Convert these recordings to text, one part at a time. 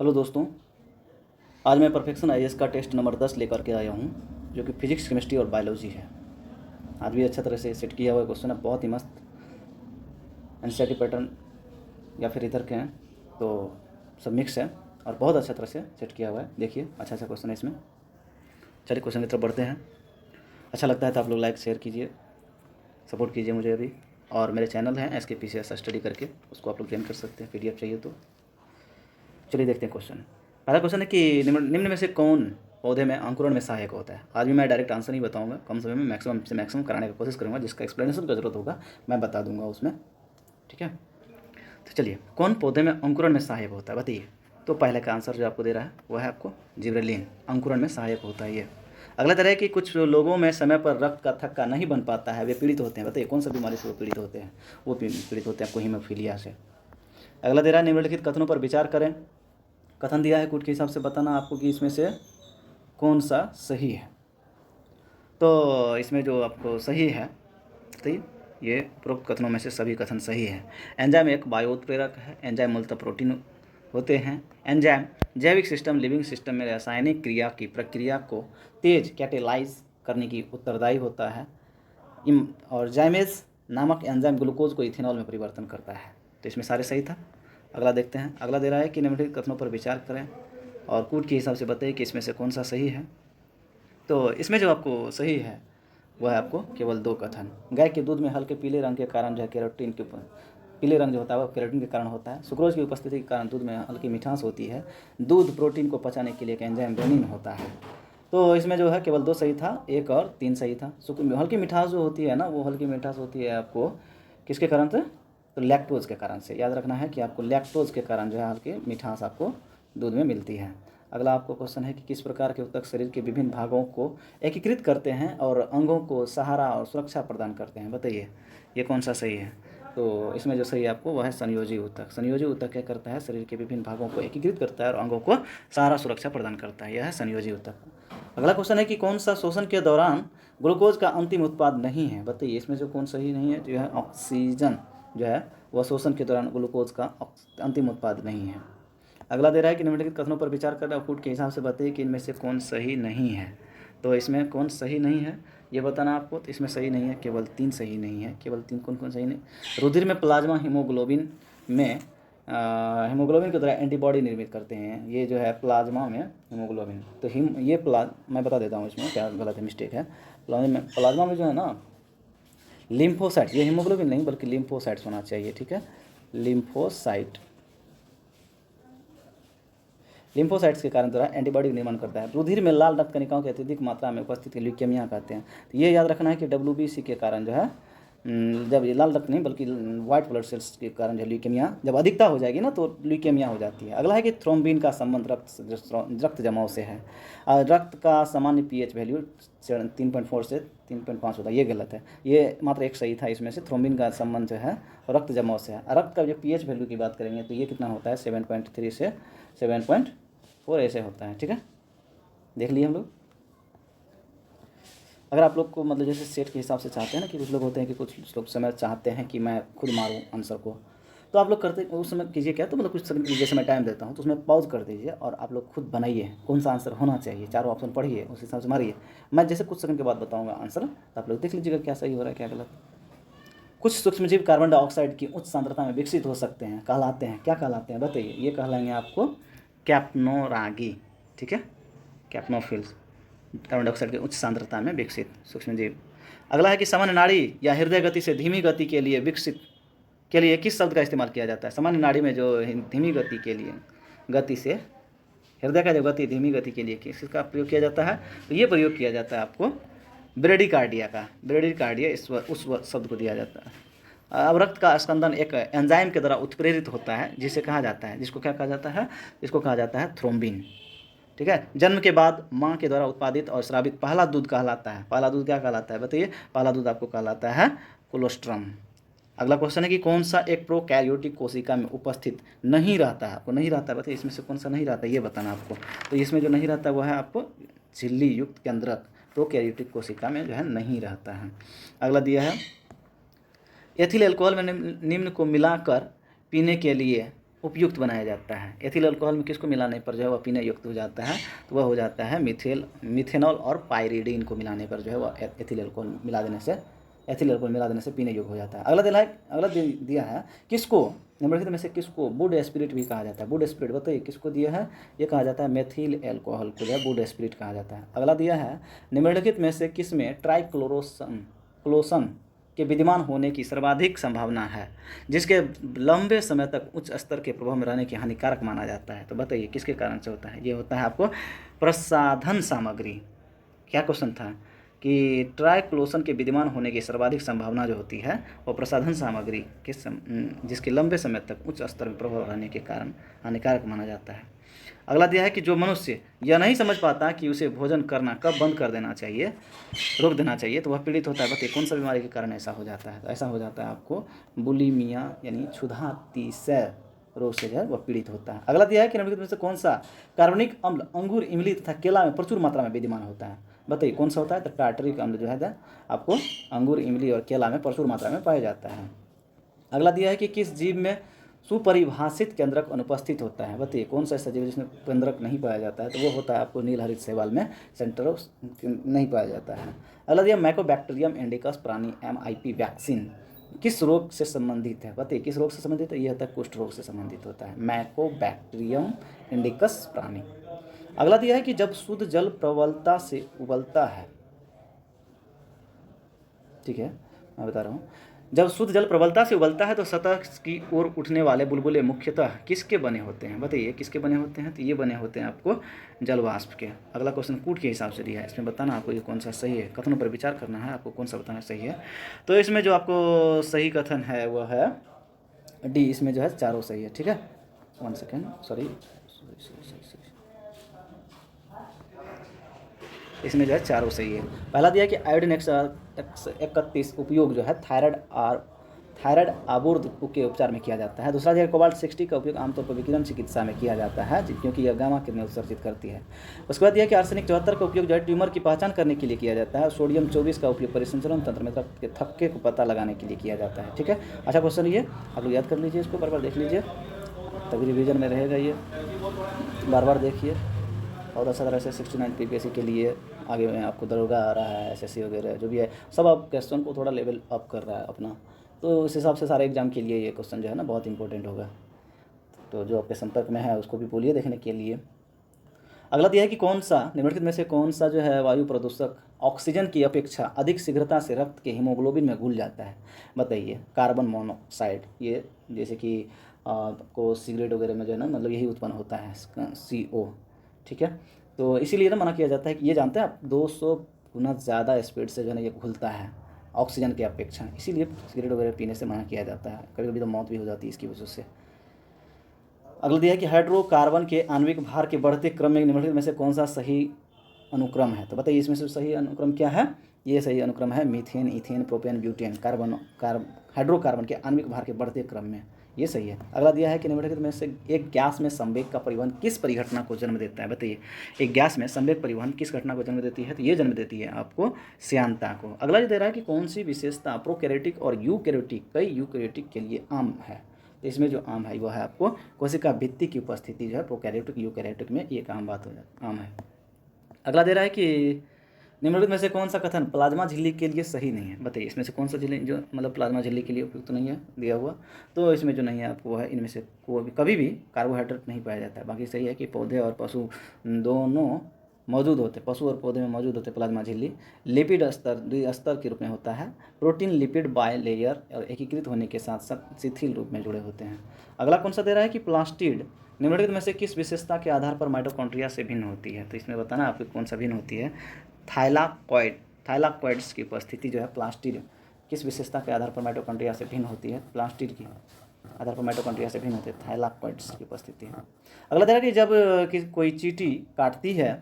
Hello दोस्तों, आज मैं परफेक्शन आईएएस का टेस्ट नंबर 10 लेकर के आया हूँ, जो कि फिजिक्स, केमिस्ट्री और बायोलॉजी है। आज भी अच्छा तरह से सेट किया हुआ क्वेश्चन है, बहुत ही मस्त एनसीईआरटी पैटर्न या फिर इधर के हैं, तो सब मिक्स है और बहुत अच्छा तरह से सेट किया हुआ है। देखिए, अच्छा क्वेश्चन है इसमें। चलिए क्वेश्चन की तरफ बढ़ते हैं। अच्छा लगता है तो आप लोग लाइक शेयर कीजिए, सपोर्ट कीजिए मुझे अभी। और मेरे चैनल हैं SKPCS स्टडी करके, उसको आप लोग ज्वाइन कर सकते हैं, PDF चाहिए तो। चलिए देखते हैं क्वेश्चन। पहला क्वेश्चन है कि निम्न में से कौन पौधे में अंकुरण में सहायक होता है। आज भी मैं डायरेक्ट आंसर नहीं बताऊंगा, कम समय में मैक्सिमम से मैक्सिमम कराने की कोशिश करूंगा। जिसका एक्सप्लेनेशन की जरूरत होगा मैं बता दूंगा उसमें, ठीक है। तो चलिए, कौन पौधे में अंकुरण में सहायक होता है बताइए। तो पहले का आंसर जो आपको दे रहा है वह है आपको जिबरेलिन, अंकुरण में सहायक होता है ये। अगला तरह है कि कुछ लोगों में समय पर रक्त का थक्का नहीं बन पाता है, वे पीड़ित होते हैं। बताइए कौन सा बीमारी से वो पीड़ित होते हैं। वो पीड़ित होते हैं आपको हीमोफीलिया से। अगला दे रहा है निम्नलिखित कथनों पर विचार करें। कथन दिया है, कूट के हिसाब से बताना आपको कि इसमें से कौन सा सही है। तो इसमें जो आपको सही है, तो ये उपरोक्त कथनों में से सभी कथन सही है। एंजाइम एक बायो उत्प्रेरक है। एंजाइम मूलतः प्रोटीन होते हैं। एंजाइम जैविक सिस्टम, लिविंग सिस्टम में रासायनिक क्रिया की प्रक्रिया को तेज कैटेलाइज करने की उत्तरदायी होता है। और जाइमेज नामक एंजाइम ग्लूकोज को इथेनॉल में परिवर्तन करता है। तो इसमें सारे सही था। अगला देखते हैं। अगला दे रहा है कि निम्नलिखित कथनों पर विचार करें और कूट के हिसाब से बताइए कि इसमें से कौन सा सही है। तो इसमें जो आपको सही है वह है आपको केवल 2 कथन। गाय के दूध में हल्के पीले रंग के कारण जो है केरोटीन के पीले रंग जो होता है वह केरोटीन के कारण होता है। सुक्रोज की उपस्थिति के कारण दूध में हल्की मिठास होती है। दूध प्रोटीन को पचाने के लिए एक एंजाइम रेनिन होता है। तो इसमें जो है केवल 2 सही था, 1 और 3 सही था। हल्की मिठास जो होती है ना, वो हल्की मिठास होती है आपको किसके कारण से, तो लैक्टोज के कारण से। याद रखना है कि आपको लैक्टोज के कारण जो है हल्की मिठास आपको दूध में मिलती है। अगला आपको क्वेश्चन है कि किस प्रकार के ऊतक शरीर के विभिन्न भागों को एकीकृत करते हैं और अंगों को सहारा और सुरक्षा प्रदान करते हैं। बताइए ये कौन सा सही है। तो इसमें जो सही है आपको वह है संयोजी ऊतक। संयोजी ऊतक क्या करता है, शरीर के विभिन्न भागों को एकीकृत करता है और अंगों को सहारा सुरक्षा प्रदान करता है। यह है संयोजी ऊतक। अगला क्वेश्चन है कि कौन सा शोषण के दौरान ग्लूकोज का अंतिम उत्पाद नहीं है। बताइए इसमें जो कौन सही नहीं है, जो है ऑक्सीजन जो है वह शोषण के दौरान ग्लूकोज का अंतिम उत्पाद नहीं है। अगला दे रहा है कि निम्नलिखित कथनों पर विचार कर और कूट के हिसाब से बताइए कि इनमें से कौन सही नहीं है। तो इसमें कौन सही नहीं है ये बताना आपको। तो इसमें सही नहीं है, केवल 3 सही नहीं है। केवल 3 कौन कौन सही नहीं। रुधिर में प्लाज्मा हीमोग्लोबिन में हीमोग्लोबिन की तरह एंटीबॉडी निर्मित करते हैं। ये जो है प्लाज्मा में हीमोग्लोबिन, तो ये मैं बता देता हूँ इसमें क्या गलत है, मिस्टेक है। प्लाज्मा में जो है ना लिम्फोसाइट्स, ये हीमोग्लोबिन नहीं बल्कि लिम्फोसाइट्स होना चाहिए, ठीक है। लिम्फोसाइट्स के कारण द्वारा एंटीबॉडी निर्माण करता है। रुधिर में लाल रक्त कणिकाओं की अत्यधिक मात्रा में उपस्थित ल्यूकेमिया कहते हैं। तो ये याद रखना है कि WBC के कारण जो है जब ये लाल रक्त नहीं बल्कि वाइट ब्लड सेल्स के कारण जो ल्यूकेमिया जब अधिकता हो जाएगी ना तो ल्यूकेमिया हो जाती है। अगला है कि थ्रोम्बिन का संबंध रक्त जमाव से है। रक्त का सामान्य pH वैल्यू 3.4 से 3.5 होता है, ये गलत है। ये मात्र एक सही था इसमें से। थ्रोम्बिन का संबंध जो है रक्त जमाव से है। रक्त का जो pH वैल्यू की बात करेंगे तो ये कितना होता है 7.3 से 7.4 ऐसे होता है, ठीक है। देख लिए हम लोग। अगर आप लोग को मतलब जैसे सेट के हिसाब से चाहते हैं ना, कि कुछ लोग होते हैं कि कुछ लोग समय चाहते हैं कि मैं खुद मारूं आंसर को, तो आप लोग करते उस समय कीजिए क्या, तो मतलब कुछ सेकंड जैसे मैं टाइम देता हूं तो उसमें पॉज कर दीजिए और आप लोग खुद बनाइए कौन सा आंसर होना चाहिए। चारों ऑप्शन पढ़िए, उस हिसाब से मारिए। मैं जैसे कुछ सेकंड के बाद बताऊँगा आंसर, तो आप लोग देख लीजिएगा क्या सही हो रहा है क्या गलत। कुछ सूक्ष्मजीव कार्बन डाइऑक्साइड की उच्च सांद्रता में विकसित हो सकते हैं, कहलाते हैं, क्या कहलाते हैं बताइए। ये कहलाएंगे आपको कैप्नोरागी, ठीक है, कैप्नोफिल्स, कार्बन डाइऑक्साइड की उच्च सांद्रता में विकसित सूक्ष्मजीव। अगला है कि सामान्य नाड़ी या हृदय गति से धीमी गति के लिए विकसित के लिए किस शब्द का इस्तेमाल किया जाता है। सामान्य नाड़ी में जो धीमी गति के लिए गति से हृदय का जो गति धीमी गति के लिए किसका प्रयोग किया जाता है, तो ये प्रयोग किया जाता है आपको ब्रेडिकार्डिया का। ब्रेडिकार्डिया उस शब्द को दिया जाता है। अब रक्त का स्कंदन एक एंजाइम के द्वारा उत्प्रेरित होता है जिसे कहा जाता है, जिसको क्या कहा जाता है, इसको कहा जाता है थ्रोम्बिन, ठीक है। जन्म के बाद माँ के द्वारा उत्पादित और स्रावित पहला दूध कहलाता है। पहला दूध क्या कहलाता है बताइए। पहला दूध आपको कहलाता है कोलोस्ट्रम। अगला क्वेश्चन है कि कौन सा एक प्रोकैरियोटिक कोशिका में उपस्थित नहीं रहता है। आपको नहीं रहता है बताइए इसमें से कौन सा नहीं रहता है, ये बताना आपको। तो इसमें जो नहीं रहता है वह है आपको झिल्ली युक्त केंद्रक, प्रोकैरियोटिक कोशिका में जो है नहीं रहता है। अगला दिया है एथिल अल्कोहल में निम्न को मिलाकर पीने के लिए उपयुक्त बनाया जाता है। एथिल अल्कोहल में किसको मिलाने पर जो है वह पीने युक्त हो जाता है, तो वह हो जाता है मिथेनॉल और पायरिडीन को मिलाने पर जो है वह एथिल अल्कोहल मिला देने से पीने योग्य हो जाता है। अगला दिया है किसको, निम्नलिखित में से किसको वुड स्पिरिट भी कहा जाता है। वुड स्पिरिट बताइए किसको दिया है, ये कहा जाता है मेथिल एल्कोहल को जो है वुड स्पिरिट कहा जाता है। अगला दिया है निम्नलिखित में से किसमें ट्राइक्लोरोसन के विद्यमान होने की सर्वाधिक संभावना है, जिसके लंबे समय तक उच्च स्तर के प्रभाव में रहने की हानिकारक माना जाता है। तो बताइए किसके कारण से होता है, ये होता है आपको प्रसाधन सामग्री। क्या क्वेश्चन था कि ट्राइक्लोरोसन के विद्यमान होने की सर्वाधिक संभावना जो होती है वो प्रसाधन सामग्री जिसके लंबे समय तक उच्च स्तर में प्रभाव रहने के कारण हानिकारक माना जाता है। अगला दिया है कि जो मनुष्य यह नहीं समझ पाता कि उसे भोजन करना कब बंद कर देना चाहिए, रोक देना चाहिए, तो वह पीड़ित होता है। बताइए कौन सा बीमारी के कारण ऐसा हो जाता है, तो ऐसा हो जाता है आपको बुलिमिया यानी क्षुधातिशय रोग से जो है वह पीड़ित होता है। अगला दिया है कि निम्नलिखित में से कौन सा कार्बनिक अम्ल अंगूर, इमली तथा केला में प्रचुर मात्रा में विद्यमान होता है। बताइए कौन सा होता है, तो टार्टरिक अम्ल जो है आपको अंगूर, इमली और केला में प्रचुर मात्रा में पाया जाता है। अगला दिया है कि किस जीव में सुपरिभाषित केंद्रक अनुपस्थित होता है। बताइए कौन सा ऐसा जीव जिसमें केंद्रक नहीं पाया जाता है, तो वो होता है आपको नीलहरित शैवाल में सेंटर नहीं पाया जाता है। अगला दिया माइकोबैक्टीरियम इंडिकस प्राणी MIP वैक्सीन किस रोग से संबंधित है। बताइए किस रोग से संबंधित है, ये होता है कुष्ठ रोग से संबंधित होता है, माइकोबैक्टीरियम इंडिकस प्राणी। अगला दिया है कि जब शुद्ध जल प्रबलता से उबलता है, ठीक है मैं बता रहा हूँ, जब शुद्ध जल प्रबलता से उबलता है तो सतह की ओर उठने वाले बुलबुले मुख्यतः किसके बने होते हैं। बताइए किसके बने होते हैं, तो ये बने होते हैं आपको जल वाष्प के। अगला क्वेश्चन कूट के हिसाब से दिया है, इसमें बताना आपको ये कौन सा सही है, कथनों पर विचार करना है आपको कौन सा बताना सही है। तो इसमें जो आपको सही कथन है वह है डी, इसमें जो है चारों सही है। ठीक है 1 सेकेंड सॉरी, इसमें जो है चारों सही है। पहला दिया कि आयोडीन 131 उपयोग जो है थायराइड आबूर्द के उपचार में किया जाता है। दूसरा दिया कोबाल्ट 60 का उपयोग आमतौर पर विकिरण चिकित्सा में किया जाता है क्योंकि यह गामा किरणें उत्सर्जित करती है। उसके बाद दिया कि आर्सेनिक 74 का उपयोग जो है ट्यूमर की पहचान करने के लिए किया जाता है। सोडियम 24 का उपयोग परिसंचरण तंत्र में रक्त के थक्के को पता लगाने के लिए किया जाता है। ठीक है, अच्छा क्वेश्चन ये आप लोग याद कर लीजिए, इसको बार बार देख लीजिए तभी रिविजन में रहेगा, ये बार बार देखिए। बहुत अच्छा तरह से 69 PPSC के लिए आगे में आपको दरोगा आ रहा है, SSC वगैरह जो भी है सब आप क्वेश्चन को थोड़ा लेवल अप कर रहा है अपना, तो उस हिसाब से सारे एग्जाम के लिए ये क्वेश्चन जो है ना बहुत इंपॉर्टेंट होगा। तो जो आपके संपर्क में है उसको भी बोलिए देखने के लिए। अगला दिया है कि कौन सा निम्नलिखित में से कौन सा जो है वायु प्रदूषक ऑक्सीजन की अपेक्षा अधिक शीघ्रता से रक्त के हीमोग्लोबिन में घुल जाता है। बताइए कार्बन मोनोऑक्साइड, ये जैसे कि आपको सिगरेट वगैरह में जो है ना मतलब यही उत्पन्न होता है CO। ठीक है, तो इसीलिए ना मना किया जाता है कि ये जानते हैं आप 200 गुना ज़्यादा स्पीड से जो है ना ये घुलता है ऑक्सीजन की अपेक्षा, इसीलिए सिगरेट वगैरह पीने से मना किया जाता है। कभी कभी तो मौत भी हो जाती है इसकी वजह से। अगला दिया है कि हाइड्रोकार्बन के आणविक भार के बढ़ते क्रम में निम्नलिखित में से कौन सा सही अनुक्रम है। तो बताइए इसमें से सही अनुक्रम क्या है, ये सही अनुक्रम है methane, ethane, propane, butane hydrocarbon के आणविक भार के बढ़ते क्रम में, ये सही है। अगला दिया है कि निम्नलिखित में से एक गैस में संवेग का परिवहन किस परिघटना को जन्म देता है। बताइए एक गैस में संवेग परिवहन किस घटना को जन्म देती है, तो ये जन्म देती है आपको श्यानता को। अगला ये दे रहा है कि कौन सी विशेषता प्रोकैरियोटिक और यूकैरियोटिक कई यूकैरियोटिक के लिए आम है। तो इसमें जो आम है वो है आपको कोशिका भित्ति की उपस्थिति जो है प्रोकैरियोटिक यूकैरियोटिक में एक आम बात हो जाती आम है। अगला दे रहा है कि निम्नलिखित में से कौन सा कथन प्लाज्मा झिल्ली के लिए सही नहीं है। बताइए इसमें से कौन सा झिल्ली जो मतलब प्लाज्मा झिल्ली के लिए उपयुक्त तो नहीं है दिया हुआ, तो इसमें जो नहीं है आपको है इनमें से कभी भी कार्बोहाइड्रेट नहीं पाया जाता है। बाकी सही है कि पौधे और पशु दोनों मौजूद होते, पशु और पौधे में मौजूद होते प्लाज्मा झिल्ली। लिपिड स्तर द्विस्तर के रूप में होता है। प्रोटीन लिपिड बायलेयर और एकीकृत होने के साथ साथ शिथिल रूप में जुड़े होते हैं। अगला कौन सा दे रहा है कि प्लास्टिड निम्नलिखित में से किस विशेषता के आधार पर माइटोकॉन्ड्रिया से भिन्न होती है। तो इसमें बताना आपको कौन सा भिन्न होती है। थाइलाकॉइड्स की उपस्थिति जो है प्लास्टिड किस विशेषता के आधार पर माइटोकॉन्ड्रिया से भिन्न होती है, प्लास्टिड की आधार पर माइटोकॉन्ड्रिया से भिन्न होती है थाइलाकॉइड्स की उपस्थिति है। अगला देखा कि जब कोई चींटी काटती है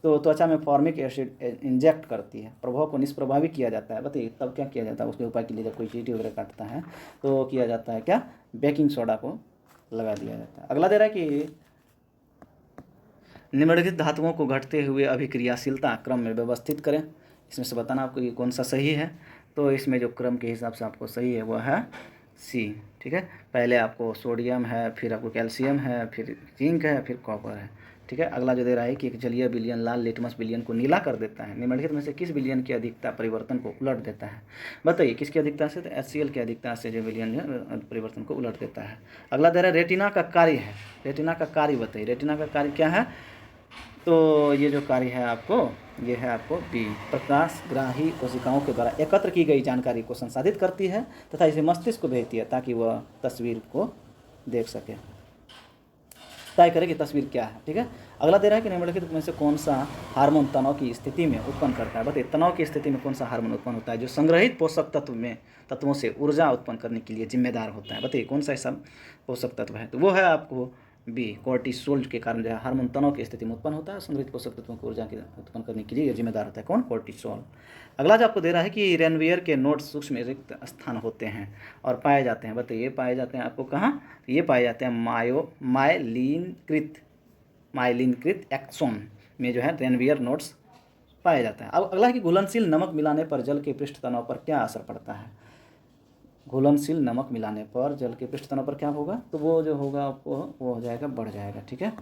तो त्वचा में फॉर्मिक एसिड इंजेक्ट करती है, प्रभाव को निष्प्रभावी किया जाता है। बताइए तब क्या किया जाता है उसके उपाय के लिए, जब कोई चींटी वगैरह काटता है तो किया जाता है क्या, बेकिंग सोडा को लगा दिया जाता है। अगला दे रहा है कि निम्नलिखित धातुओं को घटते हुए अभिक्रियाशीलता क्रम में व्यवस्थित करें। इसमें से बताना आपको ये कौन सा सही है। तो इसमें जो क्रम के हिसाब से आपको सही है वह है सी। ठीक है, पहले आपको सोडियम है, फिर आपको कैल्शियम है, फिर जिंक है, फिर कॉपर है। ठीक है, अगला जो दे रहा है कि एक जलीय विलयन लाल लिटमस विलयन को नीला कर देता है, निम्नलिखित में से किस विलयन की अधिकता परिवर्तन को उलट देता है? बताइए किसकी अधिकता से? तो HCl की अधिकता से जो विलयन है परिवर्तन को उलट देता है। अगला दे रहा है रेटिना का कार्य है, रेटिना का कार्य बताइए, रेटिना का कार्य क्या है? तो ये जो कार्य है आपको, ये है आपको बी, प्रकाशग्राही कोशिकाओं के द्वारा एकत्र की गई जानकारी को संसाधित करती है तथा इसे मस्तिष्क को भेजती है ताकि वह तस्वीर को देख सके, तय करे कि तस्वीर क्या है। ठीक है, अगला दे रहा है कि निम्नलिखित में से कौन सा हार्मोन तनाव की स्थिति में उत्पन्न करता है? बताइए तनाव की स्थिति में कौन सा हार्मोन उत्पन्न होता है जो संग्रहित पोषक तत्वों से ऊर्जा उत्पन्न करने के लिए जिम्मेदार होता है? बताइए कौन सा ऐसा पोषक तत्व है? तो वो है आपको बी, कोर्टिसोल के कारण जो है हार्मोन तनाव की स्थिति में उत्पन्न होता है, संग्रहित पोषक तत्वों को ऊर्जा उत्पन्न करने के लिए ये जिम्मेदार होता है। कौन? कोर्टिसोल। अगला जो आपको दे रहा है कि रेनवियर के नोड्स सूक्ष्म रिक्त स्थान होते हैं और पाए जाते हैं। बताइए पाए जाते हैं आपको कहाँ? ये पाए जाते हैं माइलिनकृत एक्सोन में जो है रेनवियर नोड्स पाए जाते हैं। अब अगला है कि घुलनशील नमक मिलाने पर जल के पृष्ठ तनाव पर क्या असर पड़ता है? घुलनशील नमक मिलाने पर जल के पृष्ठ तनाव पर क्या होगा? तो वो जो होगा आपको वो हो जाएगा, बढ़ जाएगा। ठीक है,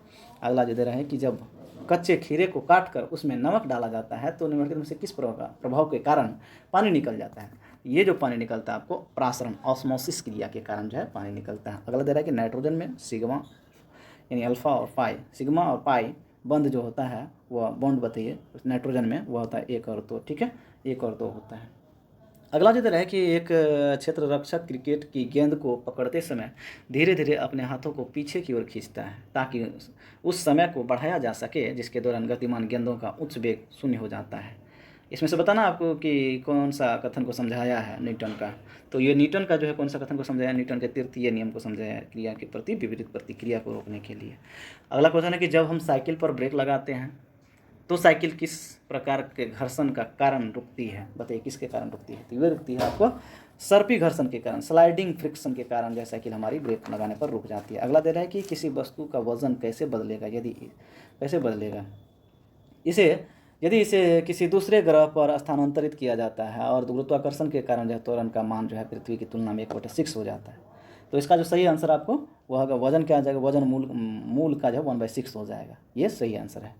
अगला जो दे रहा है कि जब कच्चे खीरे को काट कर उसमें नमक डाला जाता है तो निम्नलिखित में से किस प्रभाव के कारण पानी निकल जाता है? ये जो पानी निकलता है आपको प्रासरण ऑस्मोसिस क्रिया के कारण जो है पानी निकलता है। अगला दे रहा है कि नाइट्रोजन में सिग्मा यानी अल्फा और पाई, सिग्मा और पाई बंद जो होता है वह बॉन्ड बताइए नाइट्रोजन में, वह होता है 1 और 2। ठीक है, 1 और 2 होता है। अगला जो है कि एक क्षेत्र रक्षक क्रिकेट की गेंद को पकड़ते समय धीरे धीरे अपने हाथों को पीछे की ओर खींचता है ताकि उस समय को बढ़ाया जा सके जिसके दौरान गतिमान गेंदों का उच्च वेग शून्य हो जाता है। इसमें से बताना आपको कि कौन सा कथन को समझाया है न्यूटन का? तो ये न्यूटन का जो है कौन सा कथन को समझाया? न्यूटन के तृतीय नियम को समझाया है, क्रिया के प्रति विपरीत प्रतिक्रिया को रोकने के लिए। अगला क्वेश्चन है कि जब हम साइकिल पर ब्रेक लगाते हैं तो साइकिल किस प्रकार के घर्षण का कारण रुकती है? बताइए किसके कारण रुकती है? तो ये रुकती है आपको सर्पी घर्षण के कारण, स्लाइडिंग फ्रिक्शन के कारण जो साइकिल हमारी ब्रेक लगाने पर रुक जाती है। अगला दे रहा है कि किसी वस्तु का वजन कैसे बदलेगा? यदि कैसे बदलेगा यदि इसे किसी दूसरे ग्रह पर स्थानांतरित किया जाता है और गुरुत्वाकर्षण के कारण जो है त्वरण का मान जो है पृथ्वी की तुलना में 1/6 हो जाता है। तो इसका जो सही आंसर आपको वह होगा वजन क्या आ जाएगा? वजन मूल का जो 1/6 हो जाएगा, ये सही आंसर है।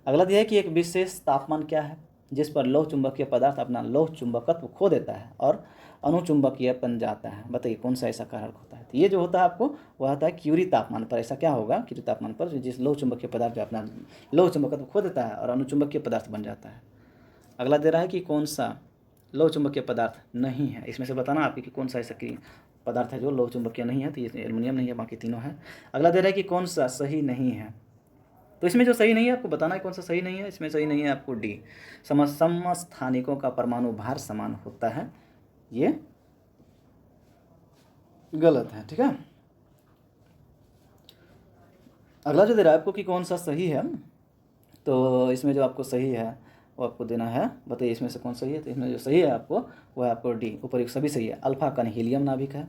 अगला दिया है कि एक विशेष तापमान क्या है जिस पर लौह चुंबकीय पदार्थ अपना लौह चुंबकत्व खो देता है और अनुचुंबकीय बन जाता है? बताइए कौन सा ऐसा कारक होता है? तो ये जो होता है आपको वह होता है क्यूरी तापमान पर। ऐसा क्या होगा? क्यूरी तापमान पर जिस लौह चुंबकीय पदार्थ जो अपना लौह चुंबकत्व खो देता है और अनुचुंबकीय पदार्थ बन जाता है। अगला दे रहा है कि कौन सा लौह चुंबकीय पदार्थ नहीं है? इसमें से बताना आपकी कि कौन सा ऐसा पदार्थ है जो लौह चुंबकीय नहीं है। तो ये एल्युमिनियम नहीं है, बाकी तीनों है। अगला दे रहा है कि कौन सा सही नहीं है? तो इसमें जो सही नहीं है आपको बताना है कौन सा सही नहीं है। इसमें सही नहीं है आपको डी, समस्थानिकों का परमाणु भार समान होता है, ये गलत है। ठीक है, अगला जो दे रहा है आपको कि कौन सा सही है, तो इसमें जो आपको सही है वो आपको देना है। बताइए इसमें से कौन सही है? तो इसमें जो सही है आपको वो है आपको डी, ऊपर सभी सही है। अल्फा कण हीलियम नाभिक है।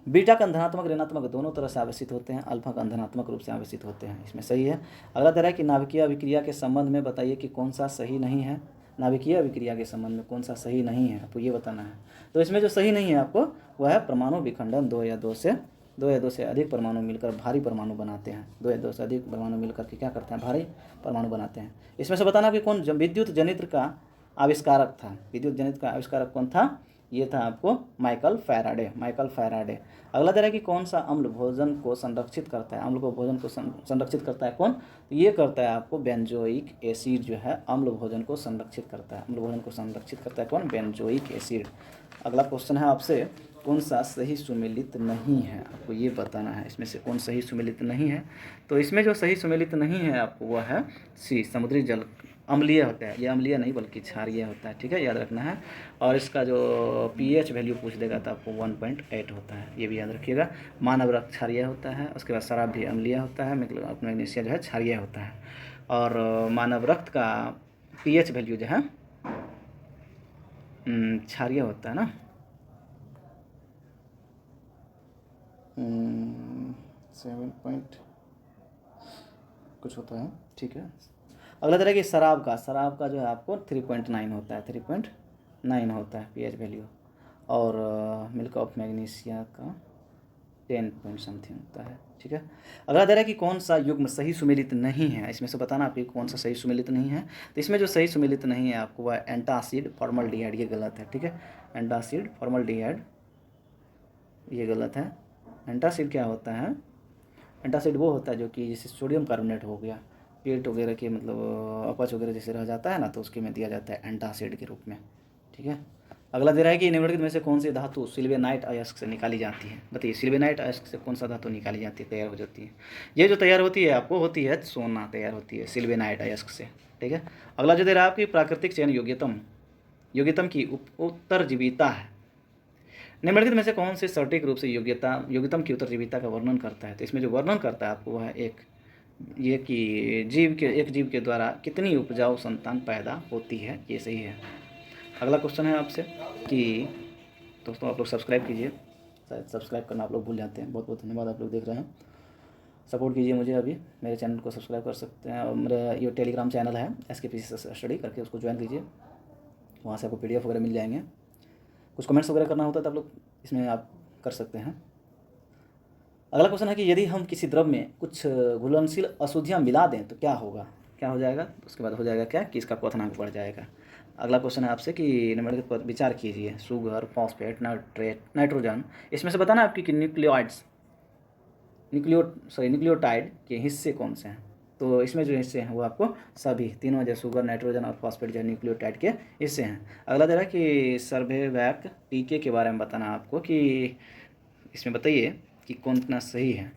बीटा कण धनात्मक ऋणात्मक दोनों तरह से आवेशित होते हैं, अल्फा कण धनात्मक रूप से आवेशित होते हैं, इसमें सही है। अगला तरह है कि नाभिकीय अभिक्रिया के संबंध में बताइए कि कौन सा सही नहीं है। नाभिकीय अभिक्रिया के संबंध में कौन सा सही नहीं है आपको ये बताना है। तो इसमें जो सही नहीं है आपको वह है परमाणु विखंडन। दो या दो से अधिक परमाणु मिलकर भारी परमाणु बनाते हैं। 2 या 2 से अधिक परमाणु मिलकर के क्या करते हैं? भारी परमाणु बनाते हैं। इसमें से बताना कि कौन विद्युत जनित्र का आविष्कारक था? विद्युत जनित्र का आविष्कारक कौन था? ये था आपको माइकल फैराडे। अगला दे रहा है कि कौन सा अम्ल भोजन को संरक्षित करता है? अम्ल को भोजन को संरक्षित करता है कौन? तो ये करता है आपको बेंजोइक एसिड जो है अम्ल भोजन को संरक्षित करता है। अम्ल भोजन को संरक्षित करता है कौन? Benzoic acid. अगला क्वेश्चन है आपसे कौन सा सही सुमेलित नहीं है? आपको ये बताना है इसमें से कौन सही सुमेलित नहीं है। तो इसमें जो सही सुमेलित नहीं है आपको वह है सी, समुद्री जल अम्लीय होता है। ये अम्लीय नहीं बल्कि क्षारीय होता है। ठीक है, याद रखना है। और इसका जो pH वैल्यू पूछ देगा तो आपको 1.8 होता है, ये भी याद रखिएगा। मानव रक्त क्षारीय होता है, उसके बाद शराब भी अम्लीय होता है, मतलब मैग्नीशिया जो है क्षारीय होता है। और मानव रक्त का pH वैल्यू जो है क्षारीय होता है ना, 7 कुछ होता है। ठीक है, अगला तरह कि शराब का जो है आपको 3.9 होता है, 3.9 होता है pH वैल्यू। और मिल्क ऑफ मैग्नीशिया का 10 पॉइंट समथिंग होता है। ठीक है, अगला दे रहा है कि कौन सा युग्म सही सुमेलित नहीं है, इसमें से बताना आपको कौन सा सही सुमेलित नहीं है। तो इसमें जो सही सुमेलित नहीं है आपको वह एंटासिड फॉर्मल्डिहाइड, ये गलत है। ठीक है, एंटासिड फॉर्मल्डिहाइड ये गलत है। एंटासिड क्या होता है? एंटासिड वो होता है जो कि जैसे सोडियम कार्बोनेट हो गया, पेट वगैरह के मतलब अपच वगैरह जैसे रह जाता है ना, तो उसके में दिया जाता है एंटासिड के रूप में। ठीक है, अगला दे रहा है कि निम्नलिखित में से कौन सी धातु सिल्वेनाइट अयस्क से निकाली जाती है। बताइए, सिल्वेनाइट अयस्क से कौन सा धातु निकाली जाती है, तैयार हो जाती है? ये जो तैयार होती है आपको होती है सोना तैयार होती है सिल्वेनाइट अयस्क से। ठीक है, अगला जो दे रहा है आपकी प्राकृतिक चयन योग्यतम की उत्तरजीविता है। निम्नलिखित में से कौन से सटीक रूप से योग्यतम की उत्तरजीविता का वर्णन करता है? तो इसमें जो वर्णन करता है आपको वह ये कि एक जीव के द्वारा कितनी उपजाऊ संतान पैदा होती है, ये सही है। अगला क्वेश्चन है आपसे कि दोस्तों आप लोग सब्सक्राइब कीजिए, शायद सब्सक्राइब करना आप लोग भूल जाते हैं। बहुत बहुत धन्यवाद, आप लोग देख रहे हैं। सपोर्ट कीजिए मुझे, अभी मेरे चैनल को सब्सक्राइब कर सकते हैं। और मेरा ये टेलीग्राम चैनल है SKPC स्टडी करके, उसको ज्वाइन कीजिए, वहाँ से आपको PDF वगैरह मिल जाएंगे। कुछ कमेंट्स वगैरह करना होता है तो आप लोग इसमें आप कर सकते हैं। अगला क्वेश्चन है कि यदि हम किसी द्रव में कुछ घुलनशील अशुद्धियाँ मिला दें तो क्या होगा, क्या हो जाएगा? उसके बाद हो जाएगा क्या कि इसका क्वथनांक बढ़ जाएगा। अगला क्वेश्चन है आपसे कि निम्नलिखित पर विचार कीजिए। शुगर, फॉस्फेट, नाइट्रोजन, इसमें से बताना आपकी कि न्यूक्लियोटाइड के हिस्से कौन से हैं। तो इसमें जो हिस्से हैं वो आपको सभी तीनों, जो शुगर, नाइट्रोजन और फॉस्फेट, जो न्यूक्लियोटाइड के हिस्से हैं। अगला दे रहा है कि सर्वेवैक टीके के बारे में बताना आपको कि इसमें बताइए कि कौन कितना सही है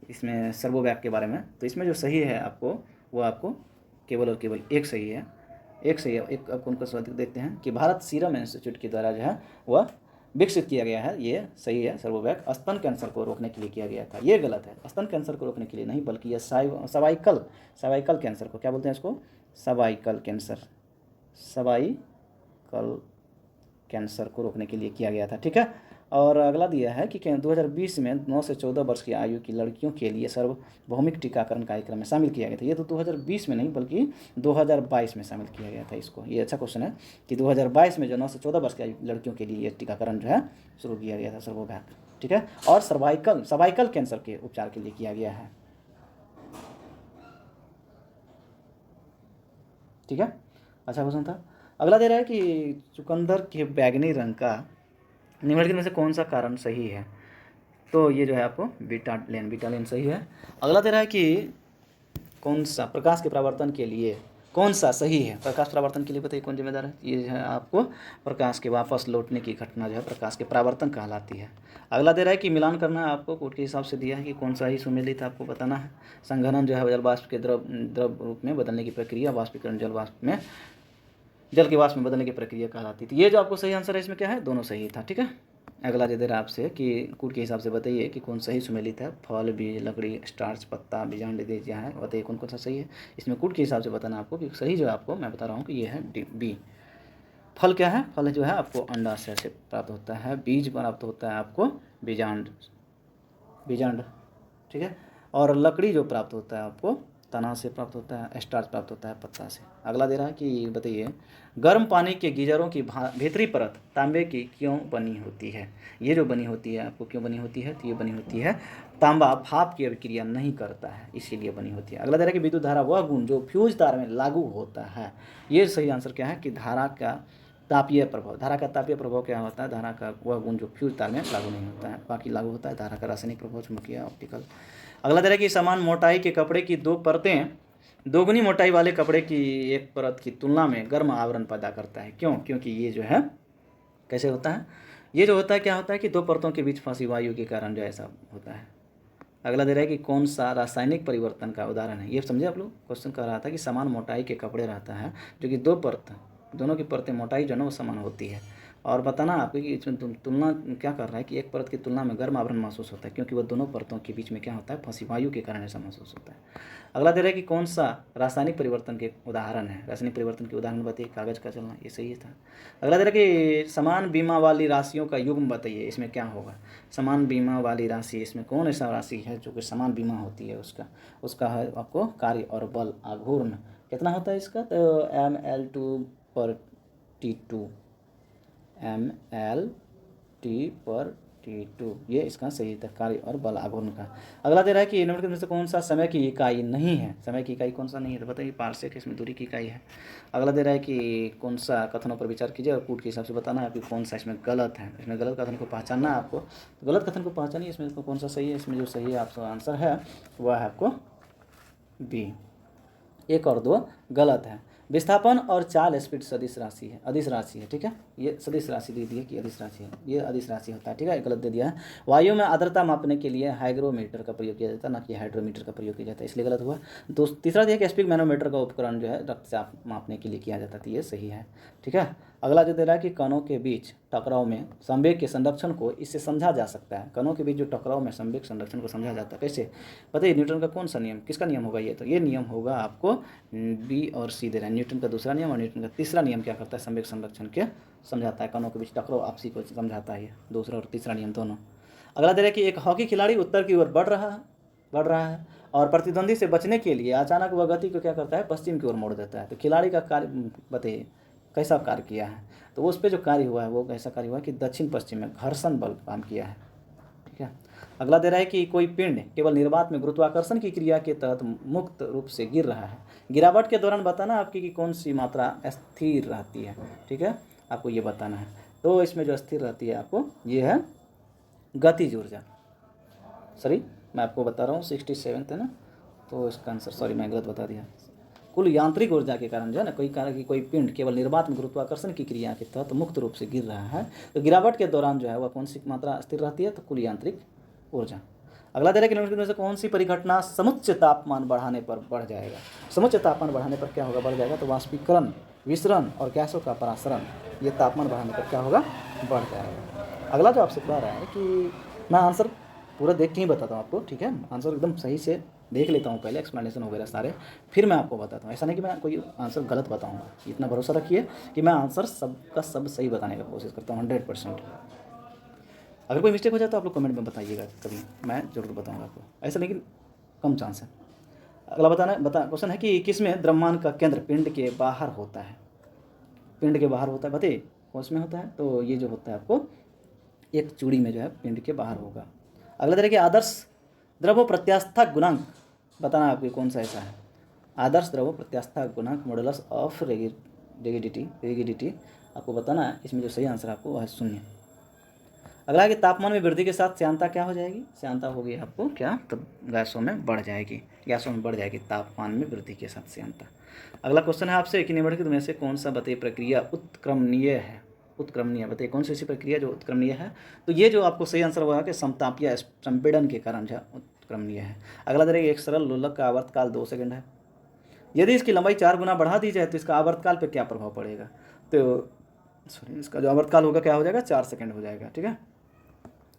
इसमें सर्वोवैक के बारे में। तो इसमें जो सही है आपको वो आपको केवल और केवल एक सही है, एक सही है। एक आपको उनका स्वाद देखते हैं कि भारत सीरम इंस्टीट्यूट के द्वारा जो है वह विकसित किया गया है, ये सही है। सर्वोवैक स्तन कैंसर को रोकने के लिए किया गया था, ये गलत है। स्तन कैंसर को रोकने के लिए नहीं, बल्कि यह सर्वाइकल कैंसर को, क्या बोलते हैं इसको? सर्वाइकल कैंसर को रोकने के लिए किया गया था। ठीक है, और अगला दिया है कि 2020 में 9 से 14 वर्ष की आयु की लड़कियों के लिए सार्वभौमिक टीकाकरण कार्यक्रम में शामिल किया गया था। ये तो 2020 में नहीं बल्कि 2022 में शामिल किया गया था इसको। ये अच्छा क्वेश्चन है कि 2022 में जो 9 से 14 वर्ष की आयु लड़कियों के लिए ये टीकाकरण जो है शुरू किया गया था, सर्वोवैक। ठीक है, और सर्वाइकल कैंसर के उपचार के लिए किया गया है। ठीक है, अच्छा क्वेश्चन था। अगला दे रहा है कि चुकंदर के बैगनी रंग का निम्नलिखित में से कौन सा कारण सही है? तो ये जो है आपको बीटालेन सही है। अगला दे रहा है कि कौन सा प्रकाश के परावर्तन के लिए कौन सा सही है? प्रकाश परावर्तन के लिए बताइए कौन जिम्मेदार है? ये है आपको प्रकाश के वापस लौटने की घटना जो है प्रकाश के परावर्तन कहलाती है। अगला दे रहा है कि मिलान करना है आपको, कोड के हिसाब से दिया है कि कौन सा ही सुमेलित आपको बताना है। संघनन जो है जल वाष्प के द्रव रूप में बदलने की प्रक्रिया, वाष्पीकरण जल के वाष्प में बदलने की प्रक्रिया कहलाती थी। ये जो आपको सही आंसर है इसमें क्या है? दोनों सही था। ठीक है, अगला दे रहा है आपसे कि कूट के हिसाब से बताइए कि कौन सही सुमेलित है। फल, बीज, लकड़ी, स्टार्च, पत्ता, बीजांड, बीज है, बताइए कौन कौन सा सही है। इसमें कूट के हिसाब से बताना आपको कि सही जो आपको मैं बता रहा हूँ कि ये है बी। फल क्या है? फल जो है आपको अंडाशय से प्राप्त होता है। बीज प्राप्त होता है आपको बीजांड। ठीक है, और लकड़ी जो प्राप्त होता है आपको तना से प्राप्त होता है। स्टार्च प्राप्त होता है पत्ता से। अगला दे रहा है कि बताइए गर्म पानी के गीजरों की भीतरी परत तांबे की क्यों बनी होती है? ये जो बनी होती है आपको क्यों बनी होती है? तो ये बनी होती है तांबा भाप की अभिक्रिया नहीं करता है, इसीलिए बनी होती है। अगला दे रहा है कि विद्युत धारा वह गुण जो फ्यूज तार में लागू होता है। ये सही आंसर क्या है कि धारा का तापीय प्रभाव क्या होता है? धारा का वह गुण जो फ्यूज तार में लागू नहीं होता है, बाकी लागू होता है। धारा का रासायनिक प्रभाव, चुंबकीय, ऑप्टिकल। अगला दे रहा है कि समान मोटाई के कपड़े की दो परतें दोगुनी मोटाई वाले कपड़े की एक परत की तुलना में गर्म आवरण पैदा करता है। क्यों? क्योंकि ये जो है कैसे होता है? ये जो होता है क्या होता है कि दो परतों के बीच फंसी वायु के कारण जो ऐसा होता है। अगला दे रहा है कि कौन सा रासायनिक परिवर्तन का उदाहरण है? ये समझे आप लोग? क्वेश्चन कह रहा था कि समान मोटाई के कपड़े रहता है जो कि दोनों की परतें मोटाई जो है वो समान होती है, और बताना आपको कि इसमें तुलना क्या कर रहा है कि एक परत की तुलना में गर्म आवरण महसूस होता है क्योंकि वह दोनों परतों के बीच में क्या होता है? फंसी वायु के कारण ऐसा महसूस होता है। अगला दे रहा है कि कौन सा रासायनिक परिवर्तन के उदाहरण है? रासायनिक परिवर्तन के उदाहरण बताइए। कागज का चलना, ये सही था। अगला दे रहा है कि समान बीमा वाली राशियों का युग्म बताइए। इसमें क्या होगा? समान बीमा वाली राशि, इसमें कौन ऐसा राशि है जो कि समान बीमा होती है? उसका है आपको कार्य और बल आघूर्ण कितना होता है इसका? तो ml/t2 ml/t2 T/T2, ये इसका सही था, कार्य और बल आघूर्ण का। अगला दे रहा है कि निम्नलिखित में से कौन सा समय की इकाई नहीं है, समय की इकाई कौन सा नहीं है, तो बताइए। पारसेक इसमें दूरी की इकाई है। अगला दे रहा है कि कौन सा कथनों पर विचार कीजिए और कूट के हिसाब से बताना है कि कौन सा इसमें गलत है। इसमें गलत कथन को पहचानना है आपको, तो गलत कथन को पहचानिए, इसमें कौन सा सही है। इसमें जो सही है आपका आंसर है वह है आपको बी, 1 और 2 गलत है। विस्थापन और चाल स्पीड सदिश राशि है, अदिश राशि है, ठीक है। ये सदिश राशि दे दी है कि अदिश राशि है, ये अदिश राशि होता है, ठीक है, गलत दे दिया है। वायु में आर्द्रता मापने के लिए हाइग्रोमीटर का प्रयोग किया जाता है, ना कि हाइड्रोमीटर का प्रयोग किया जाता है, इसलिए गलत हुआ। तीसरा दिया कि स्पिक मैनोमीटर का उपकरण जो है रक्तचाप मापने के लिए किया जाता है, ये सही है, ठीक है। अगला जो दे रहा है कि कणों के बीच टकराव में संवेग के संरक्षण को इससे समझा जा सकता है। कणों के बीच जो टकराव में संवेग संरक्षण को समझा जाता है कैसे, बताइए। न्यूटन का कौन सा नियम, किसका नियम होगा ये, तो ये नियम होगा आपको बी और सी दे रहा है। न्यूटन का दूसरा नियम और न्यूटन का तीसरा नियम क्या करता है, संवेग संरक्षण के समझाता है, कणों के बीच टकराव आपसी को समझाता है, ये दूसरा और तीसरा नियम दोनों। अगला दे रहा है कि एक हॉकी खिलाड़ी उत्तर की ओर बढ़ रहा है और प्रतिद्वंदी से बचने के लिए अचानक वह गति को क्या करता है, पश्चिम की ओर मोड़ देता है। तो खिलाड़ी का कार्य बताइए कैसा कार्य किया है, तो उस पर जो कार्य हुआ है वो कैसा कार्य हुआ है कि दक्षिण पश्चिम में घर्षण बल काम किया है, ठीक है। अगला दे रहा है कि कोई पिंड केवल निर्वात में गुरुत्वाकर्षण की क्रिया के तहत मुक्त रूप से गिर रहा है। गिरावट के दौरान बताना आपकी कि कौन सी मात्रा स्थिर रहती है, ठीक है, आपको ये बताना है। तो इसमें जो स्थिर रहती है आपको ये है गतिज ऊर्जा। सॉरी मैं आपको बता रहा हूँ 67 है ना, तो इसका आंसर, सॉरी मैं गलत बता दिया। कुल यांत्रिक ऊर्जा के कारण जो है ना, कोई कारण कि कोई पिंड केवल निर्वात में गुरुत्वाकर्षण की क्रिया के तहत मुक्त रूप से गिर रहा है, तो गिरावट के दौरान जो है वह कौन सी मात्रा स्थिर रहती है, तो कुल यांत्रिक ऊर्जा। अगला दे रहा है कि निम्नलिखित में से कौन सी परिघटना समुच्च तापमान बढ़ाने पर बढ़ जाएगा। समुच्च तापमान बढ़ाने पर क्या होगा, बढ़ जाएगा, तो वाष्पीकरण, विसरण और गैसों का परासरण, ये तापमान बढ़ाने पर क्या होगा, बढ़ जाएगा। अगला जो आपसे कह रहा है कि मैं आंसर पूरा देख के ही बताता हूँ आपको, ठीक है, आंसर एकदम सही से देख लेता हूँ पहले, एक्सप्लेनेशन वगैरह सारे, फिर मैं आपको बताता हूँ। ऐसा नहीं कि मैं कोई आंसर गलत बताऊँगा, इतना भरोसा रखिए कि मैं आंसर सबका सब सही बताने का कोशिश करता हूँ 100%। अगर कोई मिस्टेक हो जाए तो आप लोग कमेंट में बताइएगा, कभी मैं जरूर बताऊँगा आपको, ऐसा नहीं कि कम चांस है। अगला क्वेश्चन है कि किसमें द्रव्यमान का केंद्र पिंड के बाहर होता है, पिंड के बाहर होता है, बताइए कौन में होता है, तो ये जो होता है आपको एक चूड़ी में जो है पिंड के बाहर होगा। अगला तरह के आदर्श द्रव्य प्रत्यास्था गुणांक बताना आपको कौन सा ऐसा है। आदर्श द्रव्य प्रत्यास्था गुणांक मॉडुलस ऑफ रिगिडिटी आपको बताना है। इसमें जो सही आंसर आपको वह है 0। अगला है कि तापमान में वृद्धि के साथ श्यानता क्या हो जाएगी, श्यानता होगी आपको क्या, तब गैसों में बढ़ जाएगी, गैसों में बढ़ जाएगी तापमान में वृद्धि के साथ श्यानता। अगला क्वेश्चन है आपसे कि निम्नलिखित में से कौन सा बताइए प्रक्रिया उत्क्रमणीय है, उत्क्रमणीय बताइए कौन सी ऐसी प्रक्रिया जो उत्क्रमणीय है, तो ये जो आपको सही आंसर हुआ कि समतापीय संपीड़न के कारण जो उत्क्रमणीय है। अगला दरेगा एक सरल लोलक का आवर्तकाल 2 सेकंड है, यदि इसकी लंबाई 4 गुना बढ़ा दी जाए तो इसका आवर्तकाल पर क्या प्रभाव पड़ेगा, तो सॉरी इसका जो आवर्तकाल होगा क्या हो जाएगा, 4 सेकंड हो जाएगा, ठीक है।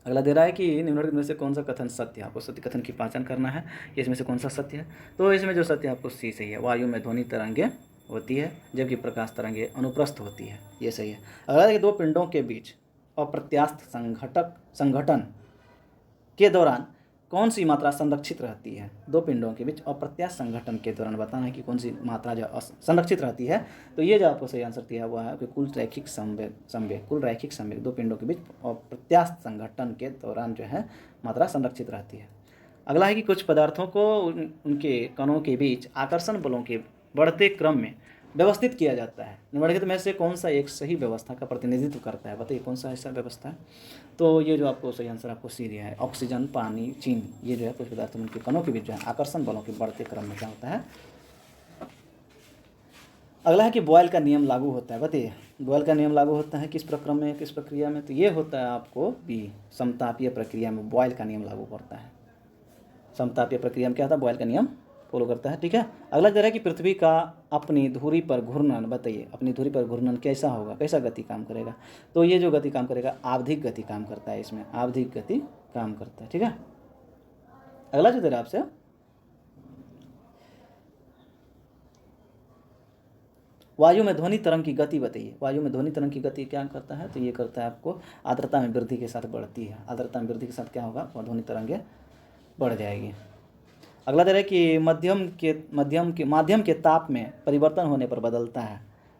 अगला दे रहा है कि निम्नलिखित में से कौन सा कथन सत्य है, आपको सत्य कथन की पहचान करना है कि इसमें से कौन सा सत्य है, तो इसमें जो सत्य है आपको सी सही है। वायु में ध्वनि तरंगे होती है जबकि प्रकाश तरंगे अनुप्रस्थ होती है, ये सही है। अगला है कि दो पिंडों के बीच अप्रत्यास्थ संघटन के दौरान कौन सी मात्रा संरक्षित रहती है, दो पिंडों के बीच अप्रत्यास्थ संघटन के दौरान बताना है कि कौन सी मात्रा जो संरक्षित रहती है, तो ये जो आपको सही आंसर दिया हुआ है कि कुल रैखिक संवेग दो पिंडों के बीच अप्रत्यास्थ संघटन के दौरान जो है मात्रा संरक्षित रहती है। अगला है कि कुछ पदार्थों को उनके कणों के बीच आकर्षण बलों के बढ़ते क्रम में व्यवस्थित किया जाता है। निम्नलिखित में से कौन सा एक सही व्यवस्था का प्रतिनिधित्व करता है, बताइए कौन सा ऐसा व्यवस्था है, तो ये जो आपको सही आंसर आपको सी दिया है, ऑक्सीजन, पानी, चीनी, ये जो है कुछ पदार्थ उनके कणों के बीच जो है आकर्षण बलों के बढ़ते क्रम में क्या होता है। अगला है कि बॉयल का नियम लागू होता है, बताइए बॉयल का नियम लागू होता है किस प्रक्रम में, किस प्रक्रिया में, तो ये होता है आपको बी समतापीय प्रक्रिया में बॉयल का नियम लागू करता है। समतापीय प्रक्रिया में क्या होता है, बॉयल का नियम फॉलो करता है, ठीक है। अगला जरा कि पृथ्वी का अपनी धुरी पर घूर्णन, बताइए अपनी धुरी पर घूर्णन कैसा होगा, कैसा गति काम करेगा, तो ये जो गति काम करेगा आवधिक गति काम करता है, इसमें आवधिक गति काम करता है, ठीक है। अगला जो दे रहा आपसे वायु में ध्वनि तरंग की गति बताइए, वायु में ध्वनि तरंग की गति क्या करता है, तो ये करता है आपको आर्द्रता में वृद्धि के साथ बढ़ती है, आर्द्रता में वृद्धि के साथ क्या होगा, वह ध्वनि तरंगें बढ़ जाएगी। अगला दर है कि माध्यम के ताप में परिवर्तन होने पर बदलता है,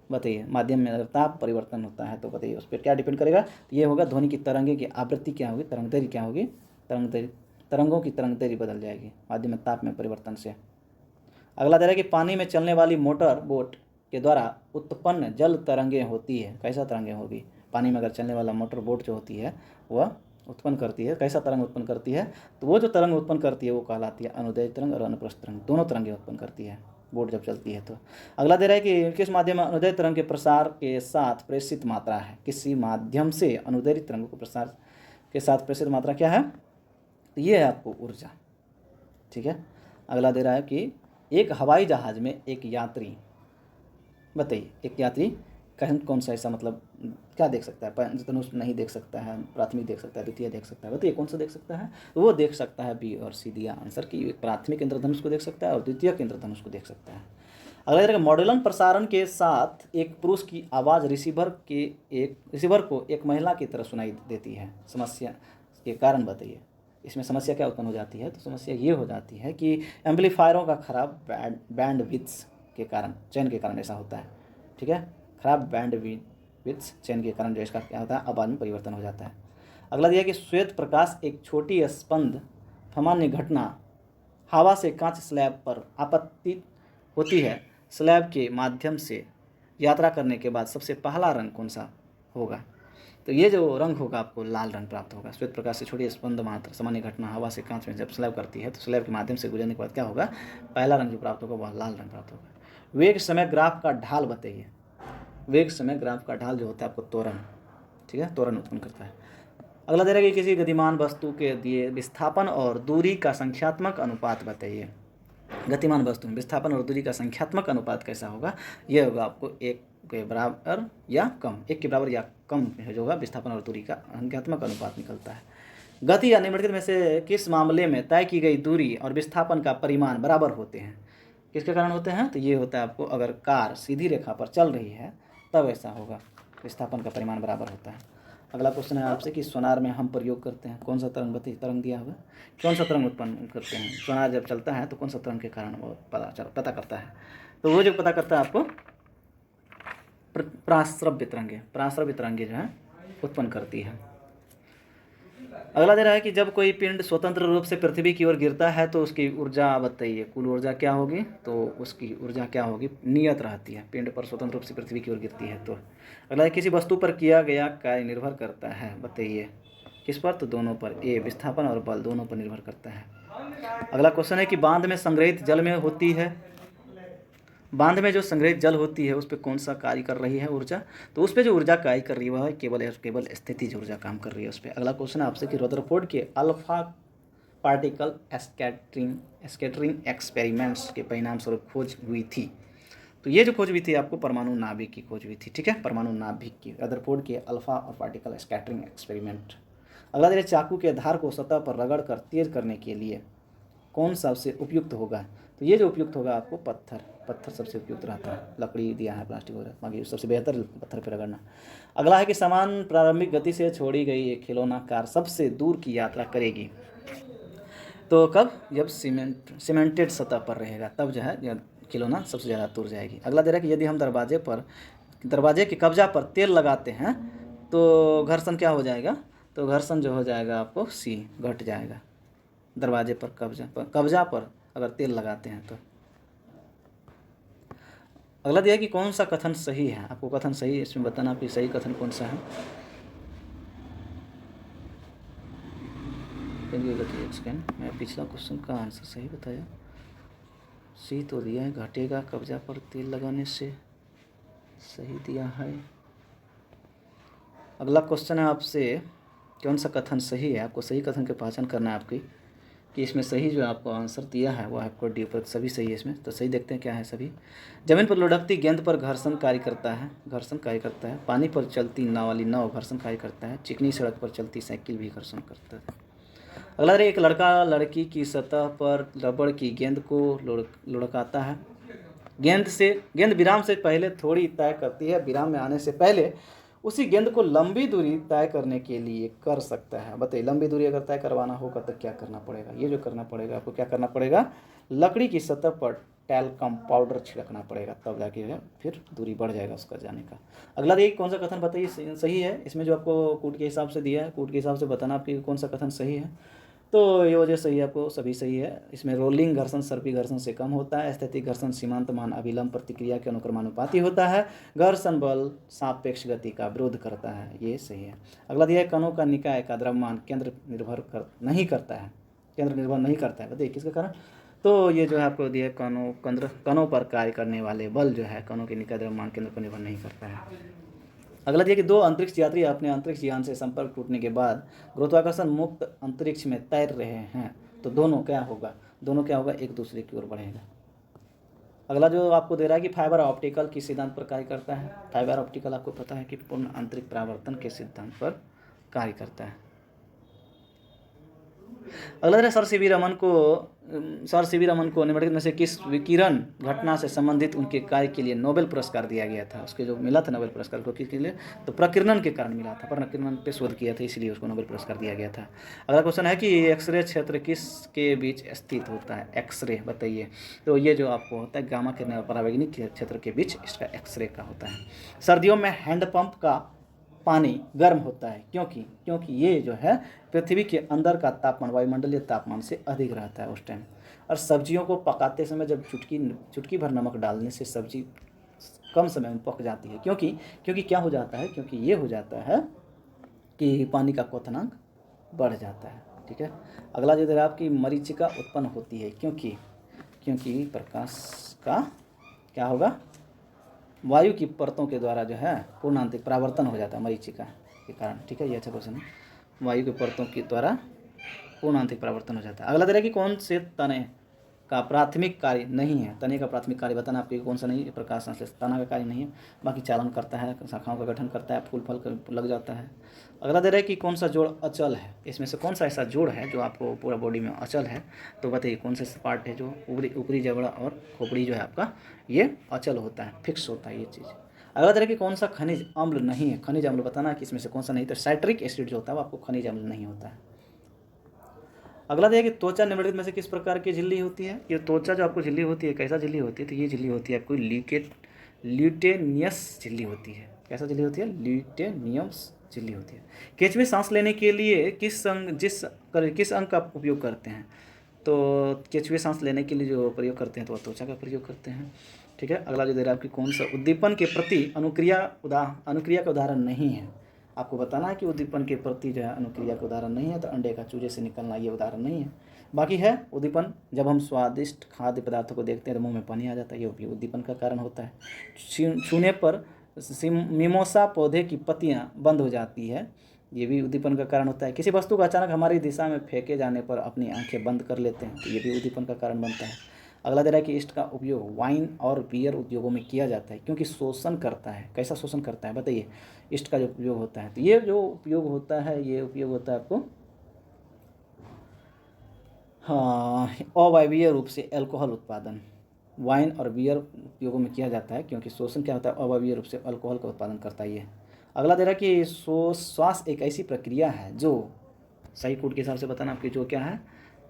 बताइए माध्यम में अगर ताप परिवर्तन होता है तो बताइए उस पर क्या डिपेंड करेगा। तो ये होगा ध्वनि की तरंगे की आवृत्ति क्या होगी, तरंग दैर्घ्य क्या होगी, तरंगों की तरंग दैर्घ्य बदल जाएगी माध्यम में ताप में परिवर्तन से। अगला दे रहा है कि पानी में चलने वाली मोटर बोट के द्वारा उत्पन्न जल तरंगें होती है, कैसा तरंगें होगी, पानी में अगर चलने वाला मोटर बोट जो होती है वह उत्पन्न करती है, कैसा तरंग उत्पन्न करती है, तो वो जो तरंग उत्पन्न करती है वो कहलाती है अनुदैर्घ्य तरंग और अनुप्रस्थ तरंग, दोनों तरंगें उत्पन्न करती है बोट जब चलती है। तो अगला दे रहा है कि किस माध्यम में अनुदैर्घ्य तरंग के प्रसार के साथ प्रेषित मात्रा है, किसी माध्यम से अनुदैर्घ्य तरंग को प्रसार के साथ प्रेषित मात्रा क्या है, तो ये है आपको ऊर्जा। ठीक है। अगला दे रहा है कि एक हवाई जहाज में एक यात्री, बताइए एक यात्री कौन सा ऐसा मतलब क्या देख सकता है, पंचधनुष नहीं देख सकता है, प्राथमिक देख सकता है, द्वितीय देख सकता है, बताइए कौन सा देख सकता है, तो वो देख सकता है बी और सी दिया आंसर कि प्राथमिक इंद्रधनुष को देख सकता है और द्वितीय इंद्रधनुष को देख सकता है। अगला तरह मॉड्यूलन प्रसारण के साथ एक पुरुष की आवाज़ रिसीवर को एक महिला की तरह सुनाई देती है, समस्या के कारण बताइए। इसमें समस्या क्या उत्पन्न हो जाती है, तो समस्या ये हो जाती है कि एम्पलीफायरों का खराब बैंड विड्थ के कारण, चयन के कारण ऐसा होता है। ठीक है, खराब बैंड विड्थ चयन के कारण जो इसका क्या होता है, आवाज़ में परिवर्तन हो जाता है। अगला दिया कि श्वेत प्रकाश एक छोटी स्पंद सामान्य घटना हवा से कांच स्लैब पर आपतित होती है, स्लैब के माध्यम से यात्रा करने के बाद सबसे पहला रंग कौन सा होगा, तो ये जो रंग होगा आपको लाल रंग प्राप्त होगा। श्वेत प्रकाश से छोटी स्पंद मात्र सामान्य घटना हवा से कांच में जब स्लैब करती है तो स्लैब के माध्यम से गुजरने के बाद क्या होगा, पहला रंग जो प्राप्त होगा वह लाल रंग प्राप्त होगा। वेग समय ग्राफ का ढाल बताइए, वेग समय ग्राफ का ढाल जो होता है आपको त्वरण, ठीक है, त्वरण उत्पन्न करता है। अगला दे रहा है कि किसी गतिमान वस्तु के दिए विस्थापन और दूरी का संख्यात्मक अनुपात बताइए। गतिमान वस्तु में विस्थापन और दूरी का संख्यात्मक अनुपात कैसा होगा, यह होगा आपको एक के बराबर या कम, एक के बराबर या कम जो होगा विस्थापन और दूरी का संख्यात्मक अनुपात निकलता है। गति या निम्नलिखित में से किस मामले में तय की गई दूरी और विस्थापन का परिमाण बराबर होते हैं, किसके कारण होते हैं, तो ये होता है आपको अगर कार सीधी रेखा पर चल रही है तब ऐसा होगा, विस्थापन का परिमाण बराबर होता है। अगला क्वेश्चन है आपसे कि सोनार में हम प्रयोग करते हैं कौन सा तरंग, बताइए तरंग दिया होगा, कौन सा तरंग उत्पन्न करते हैं, सोनार जब चलता है तो कौन सा तरंग के कारण वो पता करता है, तो वो जो पता करता है आपको प्राश्रव्य तरंगे जो है उत्पन्न करती है। अगला दे रहा है कि जब कोई पिंड स्वतंत्र रूप से पृथ्वी की ओर गिरता है तो उसकी ऊर्जा बताइए, कुल ऊर्जा क्या होगी, तो उसकी ऊर्जा क्या होगी, नियत रहती है, पिंड पर स्वतंत्र रूप से पृथ्वी की ओर गिरती है। तो अगला है किसी वस्तु पर किया गया कार्य निर्भर करता है, बताइए किस पर, तो दोनों पर, ए विस्थापन और बल दोनों पर निर्भर करता है। अगला क्वेश्चन है कि बांध में संग्रहित जल में होती है, बांध में जो संग्रहित जल होती है उस पर कौन सा कार्य कर रही है ऊर्जा, तो उस पर जो ऊर्जा कार्य कर रही है वह है केवल स्थितिज ऊर्जा काम कर रही है उस पर। अगला क्वेश्चन है आपसे कि रदरफोर्ड के अल्फा पार्टिकल स्कैटरिंग एक्सपेरिमेंट्स के परिणाम स्वरूप खोज हुई थी, तो ये जो खोज हुई थी आपको परमाणु नाभिक की खोज हुई थी। ठीक है, परमाणु नाभिक की, रदरफोर्ड के अल्फा और पार्टिकल स्कैटरिंग एक्सपेरिमेंट। अगला देखिए चाकू के धार को सतह पर रगड़ कर तेज करने के लिए कौन सबसे उपयुक्त होगा, तो ये जो उपयुक्त होगा आपको पत्थर सबसे उपयुक्त रहता है, लकड़ी दिया है प्लास्टिक वगैरह, बाकी सबसे बेहतर पत्थर पर रगड़ना। अगला है कि समान प्रारंभिक गति से छोड़ी गई एक खिलौना कार सबसे दूर की यात्रा करेगी, तो कब, जब सीमेंटेड सतह पर रहेगा तब जो है खिलौना सबसे ज़्यादा दूर जाएगी। अगला दे रहा है कि यदि हम दरवाजे के कब्जा पर तेल लगाते हैं तो घर्षण क्या हो जाएगा, तो घर्षण जो हो जाएगा आपको सी घट जाएगा, दरवाजे पर कब्जा पर अगर तेल लगाते हैं तो। अगला दिया कि कौन सा कथन सही है, आपको कथन सही इसमें बताना कि सही कथन कौन सा है। मैं पिछला क्वेश्चन का आंसर सही बताया, सी तो दिया है, घटेगा कब्जा पर तेल लगाने से, सही दिया है। अगला क्वेश्चन है आपसे कौन सा कथन सही है, आपको सही कथन की पहचान करना है आपकी, कि इसमें सही जो आपको आंसर दिया है वो आपको डी पर सभी सही है इसमें, तो सही देखते हैं क्या है सभी। जमीन पर लुढ़कती गेंद पर घर्षण कार्य करता है, पानी पर चलती नाव वाली नाव घर्षण कार्य करता है, चिकनी सड़क पर चलती साइकिल भी घर्षण करता है। अगला एक लड़का लड़की की सतह पर रबड़ की गेंद को लुढ़काता है, गेंद विराम से पहले थोड़ी तय करती है, विराम में आने से पहले उसी गेंद को लंबी दूरी तय करने के लिए कर सकता है। बताइए लंबी दूरी अगर तय करवाना होगा तो क्या करना पड़ेगा, ये जो करना पड़ेगा आपको क्या करना पड़ेगा, लकड़ी की सतह पर टैल्कम पाउडर छिड़कना पड़ेगा, तब जाके जो है फिर दूरी बढ़ जाएगा उसका जाने का। अगला देखिए कौन सा कथन बताइए सही है। इसमें जो आपको कूट के हिसाब से दिया है, कूट के हिसाब से बताना आपकी कौन सा कथन सही है। तो ये वजह सही है, आपको सभी सही है। इसमें रोलिंग घर्षण सर्पी घर्षण से कम होता है, स्थैतिक घर्षण सीमांत मान अभिलंब प्रतिक्रिया के अनुक्रमानुपाती होता है, घर्षण बल सापेक्ष गति का विरोध करता है, ये सही है। अगला दिया है कणों का निकाय का द्रव्यमान केंद्र निर्भर नहीं करता है, केंद्र निर्भर नहीं करता है, बताइए किसका कारण। तो ये जो है आपको दिया कणों पर कार्य करने वाले बल जो है कणों के निकाय द्रव्यमान केंद्र पर निर्भर नहीं करता है। अगला दिया कि दो अंतरिक्ष यात्री अपने अंतरिक्ष यान से संपर्क टूटने के बाद गुरुत्वाकर्षण मुक्त अंतरिक्ष में तैर रहे हैं, तो दोनों क्या होगा, एक दूसरे की ओर बढ़ेगा। अगला जो आपको दे रहा है कि फाइबर ऑप्टिकल किस सिद्धांत पर कार्य करता है। फाइबर ऑप्टिकल आपको पता है कि पूर्ण आंतरिक परावर्तन के सिद्धांत पर कार्य करता है। अगला है सर सीवी रमन को निम्नलिखित में से किस विकिरण घटना से संबंधित उनके कार्य के लिए नोबेल पुरस्कार दिया गया था। उसके जो मिला था नोबेल पुरस्कार को किसके लिए, तो प्रकीर्णन के कारण मिला था, प्रकीर्णन पे शोध किया था इसलिए उसको नोबेल पुरस्कार दिया गया था। अगला क्वेश्चन है कि एक्सरे क्षेत्र किसके बीच स्थित होता है। एक्सरे बताइए, तो ये जो आपको होता है गामा किरण और परावैंगनिक क्षेत्र के बीच इसका एक्सरे का होता है। सर्दियों में हैंडपंप का पानी गर्म होता है क्योंकि ये जो है पृथ्वी के अंदर का तापमान वायुमंडलीय तापमान से अधिक रहता है उस टाइम। और सब्जियों को पकाते समय जब चुटकी भर नमक डालने से सब्जी कम समय में पक जाती है, क्योंकि क्या हो जाता है, क्योंकि ये हो जाता है कि पानी का क्वथनांक बढ़ जाता है। ठीक है। अगला जो है आपकी मरीचिका उत्पन्न होती है क्योंकि प्रकाश का क्या होगा, वायु की परतों के द्वारा जो है पूर्णांतिक परावर्तन हो जाता है मरीचिका के कारण। ठीक है, ये अच्छा क्वेश्चन है। वायु के परतों के द्वारा पूर्णांतिक परावर्तन हो जाता है। अगला तरह की कौन से तने का प्राथमिक कार्य नहीं है। तने का प्राथमिक कार्य बताना आपके कौन सा नहीं है। प्रकाश संश्लेषण तना का कार्य नहीं है, बाकी चालन करता है, शाखाओं का गठन करता है, फूल फल लग जाता है। अगला दे रहा है कि कौन सा जोड़ अचल है। इसमें से कौन सा ऐसा जोड़ है जो आपको पूरा बॉडी में अचल है, तो बताइए कौन से पार्ट है जो ऊपरी जबड़ा और खोपड़ी जो है आपका ये अचल होता है, फिक्स होता है ये चीज़। अगला तरह की कौन सा खनिज अम्ल नहीं है। खनिज अम्ल बताना कि इसमें से कौन सा नहीं, तो साइट्रिक एसिड जो होता है वो आपको खनिज अम्ल नहीं होता है। अगला देखिए कि त्वचा निम्नलिखित में से किस प्रकार की झिल्ली होती है। ये त्वचा जो आपको झिल्ली होती है कैसा झिल्ली होती है, तो ये झिल्ली होती है आपको ल्यूटेनियस झिल्ली होती है। कैसा झिल्ली होती है, ल्यूटेनियस झिल्ली होती है। केंचुए सांस लेने के लिए किस अंग का उपयोग करते हैं, तो केंचुए सांस लेने के लिए जो प्रयोग करते हैं तो वह त्वचा का प्रयोग करते हैं। ठीक है। अगला जो दे रहा है आपकी कौन सा उद्दीपन के प्रति अनुक्रिया का उदाहरण नहीं है। आपको बताना है कि उद्दीपन के प्रति जो है अनुक्रिया का उदाहरण नहीं है, तो अंडे का चूजे से निकलना ये उदाहरण नहीं है। बाकी है उद्दीपन, जब हम स्वादिष्ट खाद्य पदार्थों को देखते हैं तो मुंह में पानी आ जाता है, ये भी उद्दीपन का कारण होता है। छूने पर मिमोसा पौधे की पत्तियां बंद हो जाती है, ये भी उद्दीपन का कारण होता है। किसी वस्तु को अचानक हमारी दिशा में फेंके जाने पर अपनी आंखें बंद कर लेते हैं, तो ये भी उद्दीपन का कारण बनता है। अगला दे रहा है कि ईस्ट का उपयोग वाइन और बियर उद्योगों में किया जाता है क्योंकि शोषण करता है। कैसा शोषण करता है बताइए, ईस्ट का जो उपयोग होता है, तो ये जो उपयोग होता है ये उपयोग होता है आपको अवायवीय रूप से अल्कोहल उत्पादन, वाइन और बियर उपयोगों में किया जाता है क्योंकि शोषण क्या होता है, अवायवीय रूप से अल्कोहल का उत्पादन करता है ये। अगला दे रहा है कि श्वास एक ऐसी प्रक्रिया है जो सही कोड के हिसाब से बताना आपकी जो क्या है,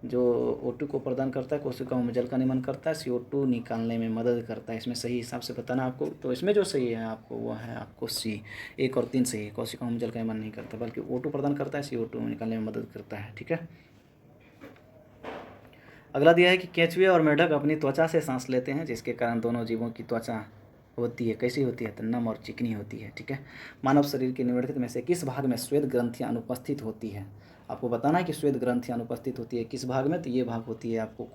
जो O2 को प्रदान करता है, कोशिकाओं में जल का निर्माण करता है, CO2 निकालने में मदद करता है। इसमें सही हिसाब से बताना आपको, तो इसमें जो सही है आपको वो है आपको C 1 और 3 सही है। कोशिकाओं में जल का निर्माण नहीं करता बल्कि O2 प्रदान करता है, CO2 निकालने में मदद करता है। ठीक है। अगला दिया है कि केंचुए और मेढक अपनी त्वचा से सांस लेते हैं जिसके कारण दोनों जीवों की त्वचा होती है कैसी होती है, तो नम और चिकनी होती है। ठीक है। मानव शरीर के निम्नलिखित में से किस भाग में श्वेत ग्रंथियां अनुपस्थित होती है। आपको बताना है कि श्वेत ग्रंथियां अनुपस्थित होती है किस भाग में, तो ये भाग होती है आपको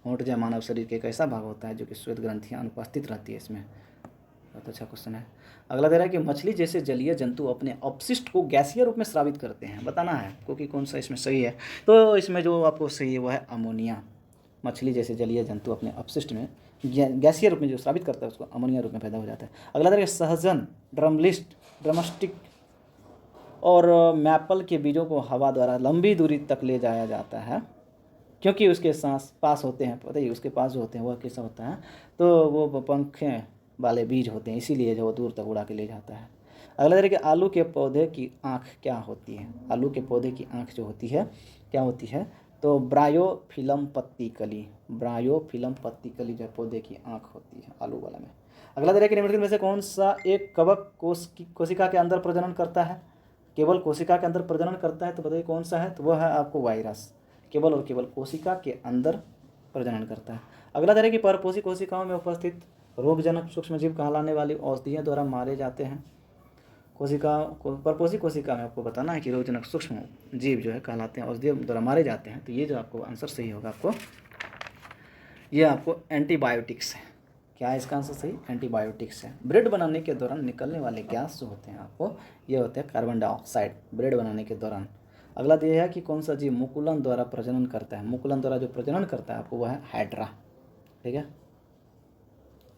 होंठ जो मानव शरीर के एक ऐसा भाग होता है जो कि श्वेत ग्रंथियां अनुपस्थित रहती है इसमें। बहुत अच्छा क्वेश्चन है। अगला दे रहा है कि मछली जैसे जलीय जंतु अपने अपशिष्ट को गैसीय रूप में स्रावित करते हैं, बताना है क्योंकि कौन सा इसमें सही है। तो इसमें जो आपको सही है वो है अमोनिया। मछली जैसे जलीय जंतु अपने अपशिष्ट में गैसीय रूप में जो स्रावित करता है उसको अमोनिया रूप में पैदा हो जाता है। अगला दे रहा है सहजन, ड्रमस्टिक और मैपल के बीजों को हवा द्वारा लंबी दूरी तक ले जाया जाता है क्योंकि उसके पास होते हैं, पता ही उसके पास जो होते हैं वह कैसा होता है, तो वो पंखें वाले बीज होते हैं, इसीलिए जो दूर तक उड़ा के ले जाता है। अगला तरीके आलू के पौधे की आँख क्या होती है। आलू के पौधे की आँख जो होती है क्या होती है, तो ब्रायोफिलम पत्ती कली, ब्रायोफिलम पत्ती कली जो है पौधे की आँख होती है आलू वाला में। अगला दे रहा है कि निम्नलिखित में से कौन सा एक कवक कोशिका के अंदर प्रजनन करता है, केवल कोशिका के अंदर प्रजनन करता है, तो बताइए कौन सा है, तो वह है आपको वायरस, केवल और केवल कोशिका के अंदर प्रजनन करता है। अगला दे रहा है कि परपोषी कोशिकाओं में उपस्थित रोगजनक सूक्ष्मजीव कहलाने वाली औषधियों द्वारा मारे जाते हैं। परपोषी कोशिका में आपको बताना है कि रोगजनक सूक्ष्म जीव जो है कहलाते हैं, औषधियों द्वारा मारे जाते हैं। तो ये जो आपको आंसर सही होगा आपको, ये आपको एंटीबायोटिक्स है। क्या है इसका आंसर सही, एंटीबायोटिक्स है। ब्रेड बनाने के दौरान निकलने वाले गैस जो होते हैं आपको, ये होते हैं कार्बन डाइऑक्साइड, ब्रेड बनाने के दौरान। अगला दिया है कि कौन सा जीव मुकुलन द्वारा प्रजनन करता है, मुकुलन द्वारा जो प्रजनन करता है आपको वह है हाइड्रा। ठीक है,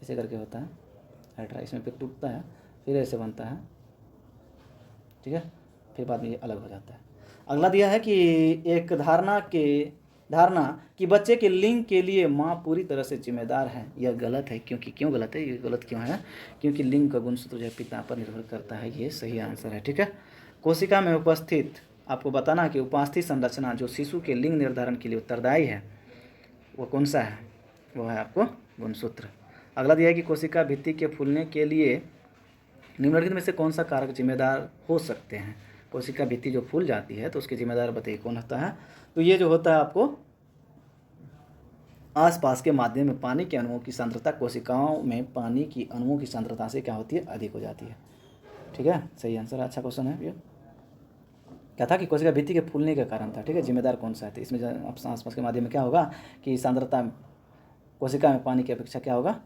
ऐसे करके होता है हाइड्रा, इसमें फिर टूटता है, फिर ऐसे बनता है, ठीक है, फिर बाद में ये अलग हो जाता है। अगला दिया है कि एक धारणा कि बच्चे के लिंग के लिए माँ पूरी तरह से जिम्मेदार है, यह गलत है। क्योंकि क्यों गलत है, ये गलत क्यों है, क्योंकि लिंग का गुणसूत्र जो है पिता पर निर्भर करता है, ये सही आंसर है। ठीक है, कोशिका में उपस्थित आपको बताना है कि उपास्थि संरचना जो शिशु के लिंग निर्धारण के लिए उत्तरदायी है वो कौन सा है, वो है आपको गुणसूत्र। अगला दिया है कि कोशिका भित्ति के फूलने के लिए निम्नलिखित में से कौन सा कारक जिम्मेदार हो सकते हैं। कोशिका भित्ति जो फूल जाती है तो उसके जिम्मेदार बताइए कौन होता है, तो ये जो होता है आपको आसपास के माध्यम में पानी के अणुओं की सांद्रता कोशिकाओं में पानी की अणुओं की सांद्रता से क्या होती है, अधिक हो जाती है। ठीक है, सही आंसर, अच्छा क्वेश्चन है ये। क्या था कि कोशिका भित्ति के फूलने का कारण था। ठीक है, जिम्मेदार कौन सा है, तो इसमें आसपास के माध्यम में क्या होगा कि सांद्रता कोशिका में पानी की अपेक्षा क्या होगा,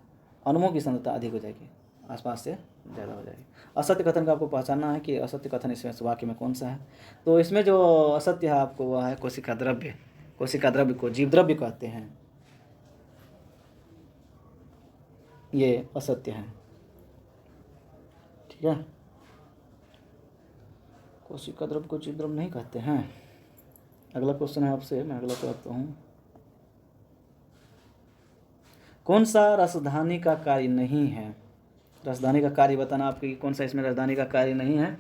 अणुओं की सांद्रता अधिक हो जाएगी, आसपास से ज़्यादा हो जाएगी। असत्य कथन का आपको पहचानना है कि असत्य कथन इसमें वाक्य में कौन सा है, तो इसमें जो असत्य है आपको वह है कोशिका द्रव्य। कोशिका द्रव्य को जीव द्रव्य कहते हैं, ये असत्य है। ठीक है, कोशिका द्रव्य को जीव द्रव्य नहीं कहते हैं। अगला क्वेश्चन है आपसे, मैं अगला कहता हूँ, कौन सा राजधानी का कार्य नहीं है, राजधानी का कार्य बताना आपकी कौन सा इसमें राजधानी का कार्य नहीं है,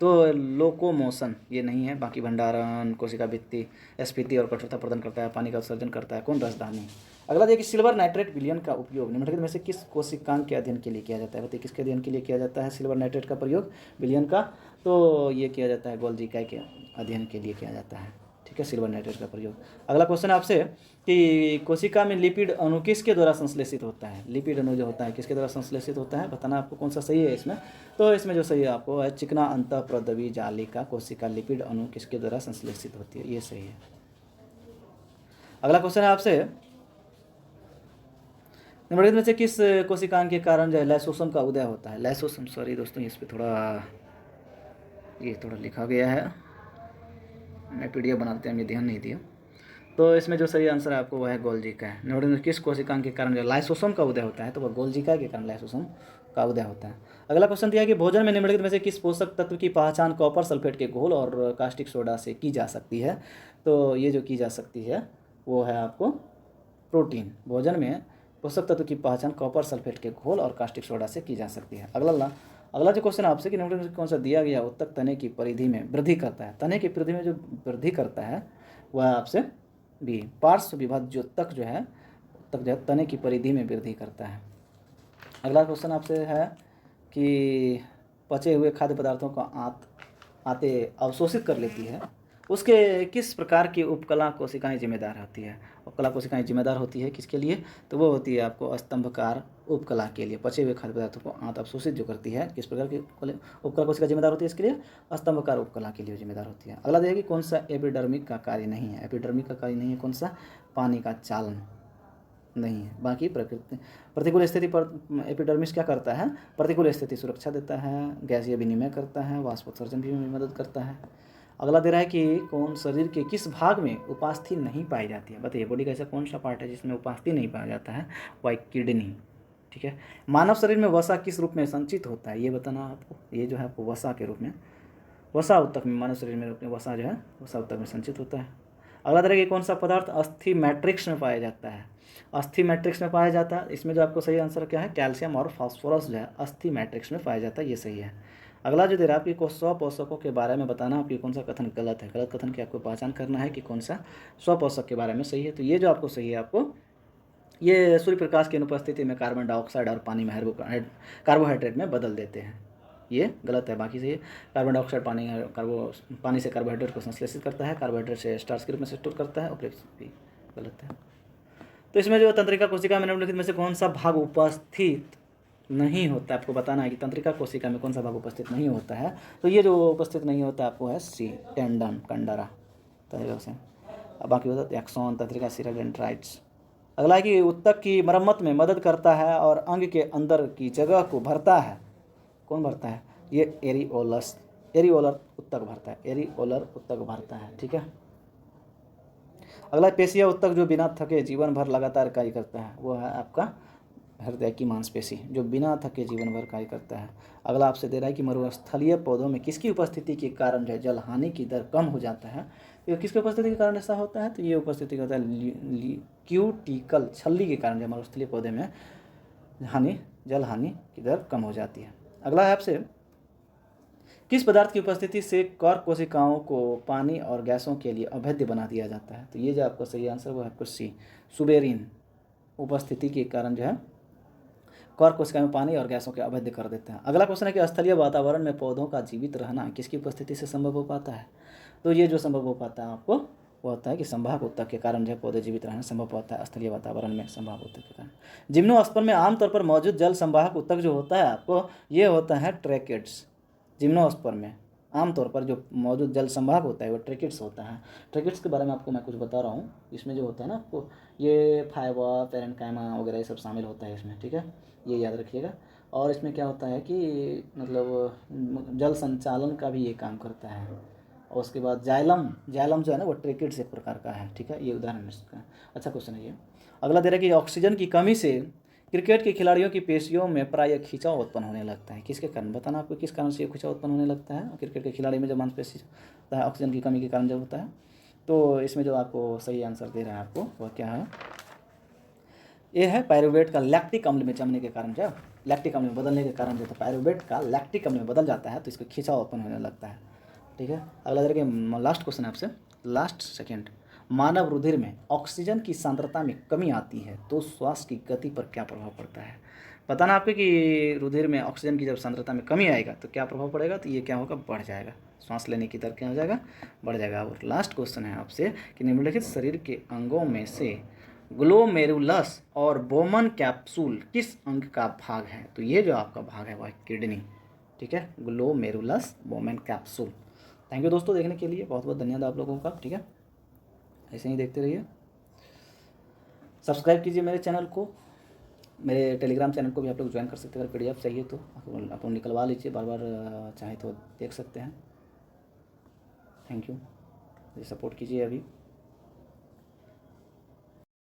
तो लोकोमोशन ये नहीं है, बाकी भंडारण, कोशिका भित्ति, स्फीति और कठोरता प्रदान करता है, पानी का उत्सर्जन करता है, कौन राजधानी। अगला देखिए, सिल्वर नाइट्रेट विलयन का उपयोग निम्नलिखित में से किस कोशिकांग के अध्ययन के लिए किया जाता है, बताइए किसके अध्ययन के लिए किया जाता है सिल्वर नाइट्रेट का प्रयोग विलयन का, तो ये किया जाता है गोल्जी के अध्ययन के लिए किया जाता है। ठीक है, सिल्वर नाइट्रेट का प्रयोग। अगला क्वेश्चन है आपसे कि कोशिका में लिपिड अणु किसके द्वारा संश्लेषित होता है, लिपिड अणु जो होता है किसके द्वारा संश्लेषित होता है, बताना आपको कौन सा सही है इसमें, तो इसमें जो सही है आपको है चिकना अंतःप्रद्रवी जालिका कोशिका लिपिड अणु किसके द्वारा संश्लेषित होती है, ये सही है। अगला क्वेश्चन है आपसे, निम्नलिखित में से किस कोशिकांग के कारण जो है लाइसोसोम का उदय होता है, लाइसोसोम, सॉरी दोस्तों इस पर थोड़ा लिखा गया है, मैं पीडीएफ बनाते हैं, ये ध्यान नहीं दिया, तो इसमें जो सही आंसर है आपको वह है गोल्जी का है। निम्नलिखित में किस कोशिकांग के कारण जो लाइसोसोम का उदय होता है, तो वह गोल्जी के कारण लाइसोसोम का उदय होता है। अगला क्वेश्चन दिया कि भोजन में निम्नलिखित में से किस पोषक तत्व की पहचान कॉपर सल्फेट के घोल और कास्टिक सोडा से की जा सकती है, तो ये जो की जा सकती है वो है आपको प्रोटीन। भोजन में पोषक तत्व की पहचान कॉपर सल्फेट के घोल और कास्टिक सोडा से की जा सकती है। अगला जो क्वेश्चन आपसे कि निम्नलिखित में कौन सा दिया गया उत्तक तने की परिधि में वृद्धि करता है, तने की परिधि में जो वृद्धि करता है वह आपसे बी, पार्श्व विभाज्य उत्तक जो है तने की परिधि में वृद्धि करता है। अगला क्वेश्चन आपसे है कि पचे हुए खाद्य पदार्थों को आते अवशोषित कर लेती है, उसके किस प्रकार की उपकला कोशिकाएं जिम्मेदार होती है, उपकला कोशिकाएं जिम्मेदार होती है किसके लिए, तो वो होती है आपको स्तंभकार उपकला के लिए। पचे हुए खाद्य पदार्थों को आंत अवशोषित जो करती है, किस प्रकार की उपकला कोशिका जिम्मेदार होती है इसके लिए, स्तंभकार उपकला के लिए जिम्मेदार होती है। अगला देखिए कौन सा एपिडर्मिक का कार्य नहीं है, एपिडर्मिक का कार्य नहीं है कौन सा, पानी का चालन नहीं है। बाकी प्रतिकूल स्थिति पर एपिडर्मिस क्या करता है, प्रतिकूल स्थिति सुरक्षा देता है, गैसीय विनिमय करता है, वाष्पोत्सर्जन भी में मदद करता है। अगला दे रहा है कि कौन शरीर के किस भाग में उपास्थि नहीं पाई जाती है, बताइए बॉडी का ऐसा कौन सा पार्ट है जिसमें उपास्थि नहीं पाया जाता है, वह किडनी। ठीक है, मानव शरीर में वसा किस रूप में संचित होता है, ये बताना आपको, ये जो है आपको वसा के रूप में, वसा उत्तक में, मानव शरीर में वसा जो है वसा उत्तक में संचित होता है। अगला तरह कि कौन सा पदार्थ अस्थि मैट्रिक्स में पाया जाता है, अस्थि मैट्रिक्स में पाया जाता है, इसमें जो आपको सही आंसर क्या है, कैल्शियम और फास्फोरस जो है अस्थि मैट्रिक्स में पाया जाता है, ये सही है। अगला जो दे रहा है आपकी 100 पोषकों के बारे में बताना आपकी कौन सा कथन गलत है। गलत कथन की आपको पहचान करना है कि कौन सा 100 पोषक के बारे में सही है। तो ये जो आपको सही है, आपको ये सूर्य प्रकाश की अनुपस्थिति में कार्बन डाइऑक्साइड और पानी में कार्बोहाइड्रेट में बदल देते हैं, ये गलत है। बाकी से ये कार्बन डाइऑक्साइड पानी से कार्बोहाइड्रेट को संश्लेषित करता है, कार्बोहाइड्रेट से स्टार्च के रूप में स्टोर करता है, और भी गलत है। तो इसमें जो तंत्रिका कोशिका में निम्नलिखित में से कौन सा भाग उपस्थित नहीं होता है, आपको बताना है कि तंत्रिका कोशिका में कौन सा भाग उपस्थित नहीं होता है। तो ये जो उपस्थित नहीं होता है आपको है सी, टेंडन, कंडरा तंत्रिका से। अब बाकी होता है एक्सॉन, तंत्रिका, सिरा, डेंड्राइट्स। अगला है कि उत्तक की मरम्मत में मदद करता है और अंग के अंदर की जगह को भरता है। कौन भरता है? ये एरिओलर उत्तक भरता है, एरिओलर उत्तक भरता है, ठीक है। अगला पेशिया उत्तक जो बिना थके जीवन भर लगातार कार्य करता है, वो है आपका हृदय की मांसपेशी, जो बिना थके जीवन भर कार्य करता है। अगला आपसे दे रहा है कि मरुस्थलीय पौधों में किसकी उपस्थिति के कारण जो है जल हानि की दर कम हो जाता है। तो किसकी उपस्थिति के कारण ऐसा होता है? तो ये उपस्थिति होता है क्यूटिकल छल्ली के कारण जो मरुस्थलीय पौधे में जल हानि की दर कम हो जाती है। अगला है आपसे, किस पदार्थ की उपस्थिति से कॉर्क कोशिकाओं को पानी और गैसों के लिए अभेद्य बना दिया जाता है? तो ये जो आपका सही आंसर वो है आपको सी, सुबेरिन उपस्थिति के कारण जो है कॉर्क कोशिका में पानी और गैसों के अभेद्य कर देते हैं। अगला क्वेश्चन है कि स्थलीय वातावरण में पौधों का जीवित रहना किसकी उपस्थिति से संभव हो पाता है? तो ये जो संभव हो पाता है आपको वो होता है कि संवाहक उत्तक के कारण जो है पौधे जीवित रहना संभव होता है स्थलीय वातावरण में संवाहक उत्तक के कारण। जिम्नोस्पर्म में आमतौर पर मौजूद जल संवाहक उत्तक जो होता है आपको ये होता है ट्रैकिड्स। जिम्नोस्पर्म में आमतौर पर जो मौजूद जल संवाहक होता है वो ट्रैकिड्स होता है। ट्रैकिड्स के बारे में आपको मैं कुछ बता रहा हूँ। इसमें जो होता है ना आपको ये फाइबर, पेरेन्काइमा वगैरह ये सब शामिल होता है इसमें, ठीक है, ये याद रखिएगा। और इसमें क्या होता है कि मतलब जल संचालन का भी ये काम करता है। और उसके बाद जाइलम जो है ना वो ट्रैकिड्स एक प्रकार का है, ठीक है, ये उदाहरण इसका। अच्छा क्वेश्चन है ये। अगला दे रहा है कि ऑक्सीजन की कमी से क्रिकेट के खिलाड़ियों की पेशियों में प्रायः खिंचाव उत्पन्न होने लगता है, किसके कारण? बताना आपको किस कारण से ये खिंचाव उत्पन्न होने लगता है क्रिकेट के खिलाड़ी में जब मांसपेशी होता है ऑक्सीजन की कमी के कारण जब होता है। तो इसमें जो आपको सही आंसर दे रहा है आपको वह क्या है? ये है पायरुवेट का लैक्टिक अम्ल में जमने के कारण, जब लैक्टिक अम्ल में बदलने के कारण जो पायरुवेट का लैक्टिक अम्ल में बदल जाता है तो इसको खिंचाव उत्पन्न होने लगता है, ठीक है। अगला देखिए लास्ट क्वेश्चन है आपसे, लास्ट सेकेंड, मानव रुधिर में ऑक्सीजन की सांद्रता में कमी आती है तो श्वास की गति पर क्या प्रभाव पड़ता है? बताना आपको कि रुधिर में ऑक्सीजन की जब सांद्रता में कमी आएगा तो क्या प्रभाव पड़ेगा? तो ये क्या होगा? बढ़ जाएगा, सांस लेने की दर क्या हो जाएगा? बढ़ जाएगा। और लास्ट क्वेश्चन है आपसे कि निम्नलिखित शरीर के अंगों में से ग्लोमेरुलस और बोमन कैप्सूल किस अंग का भाग है? तो ये जो आपका भाग है वह किडनी, ठीक है, glomerulus, Bowman capsule. Thank you दोस्तों देखने के लिए, बहुत बहुत धन्यवाद आप लोगों का, ठीक है, ऐसे ही देखते रहिए। सब्सक्राइब कीजिए मेरे चैनल को, मेरे टेलीग्राम चैनल को भी आप लोग ज्वाइन कर सकते हैं। अगर PDF चाहिए तो आप निकलवा लीजिए, बार बार चाहे तो देख सकते हैं। थैंक यू, सपोर्ट कीजिए अभी।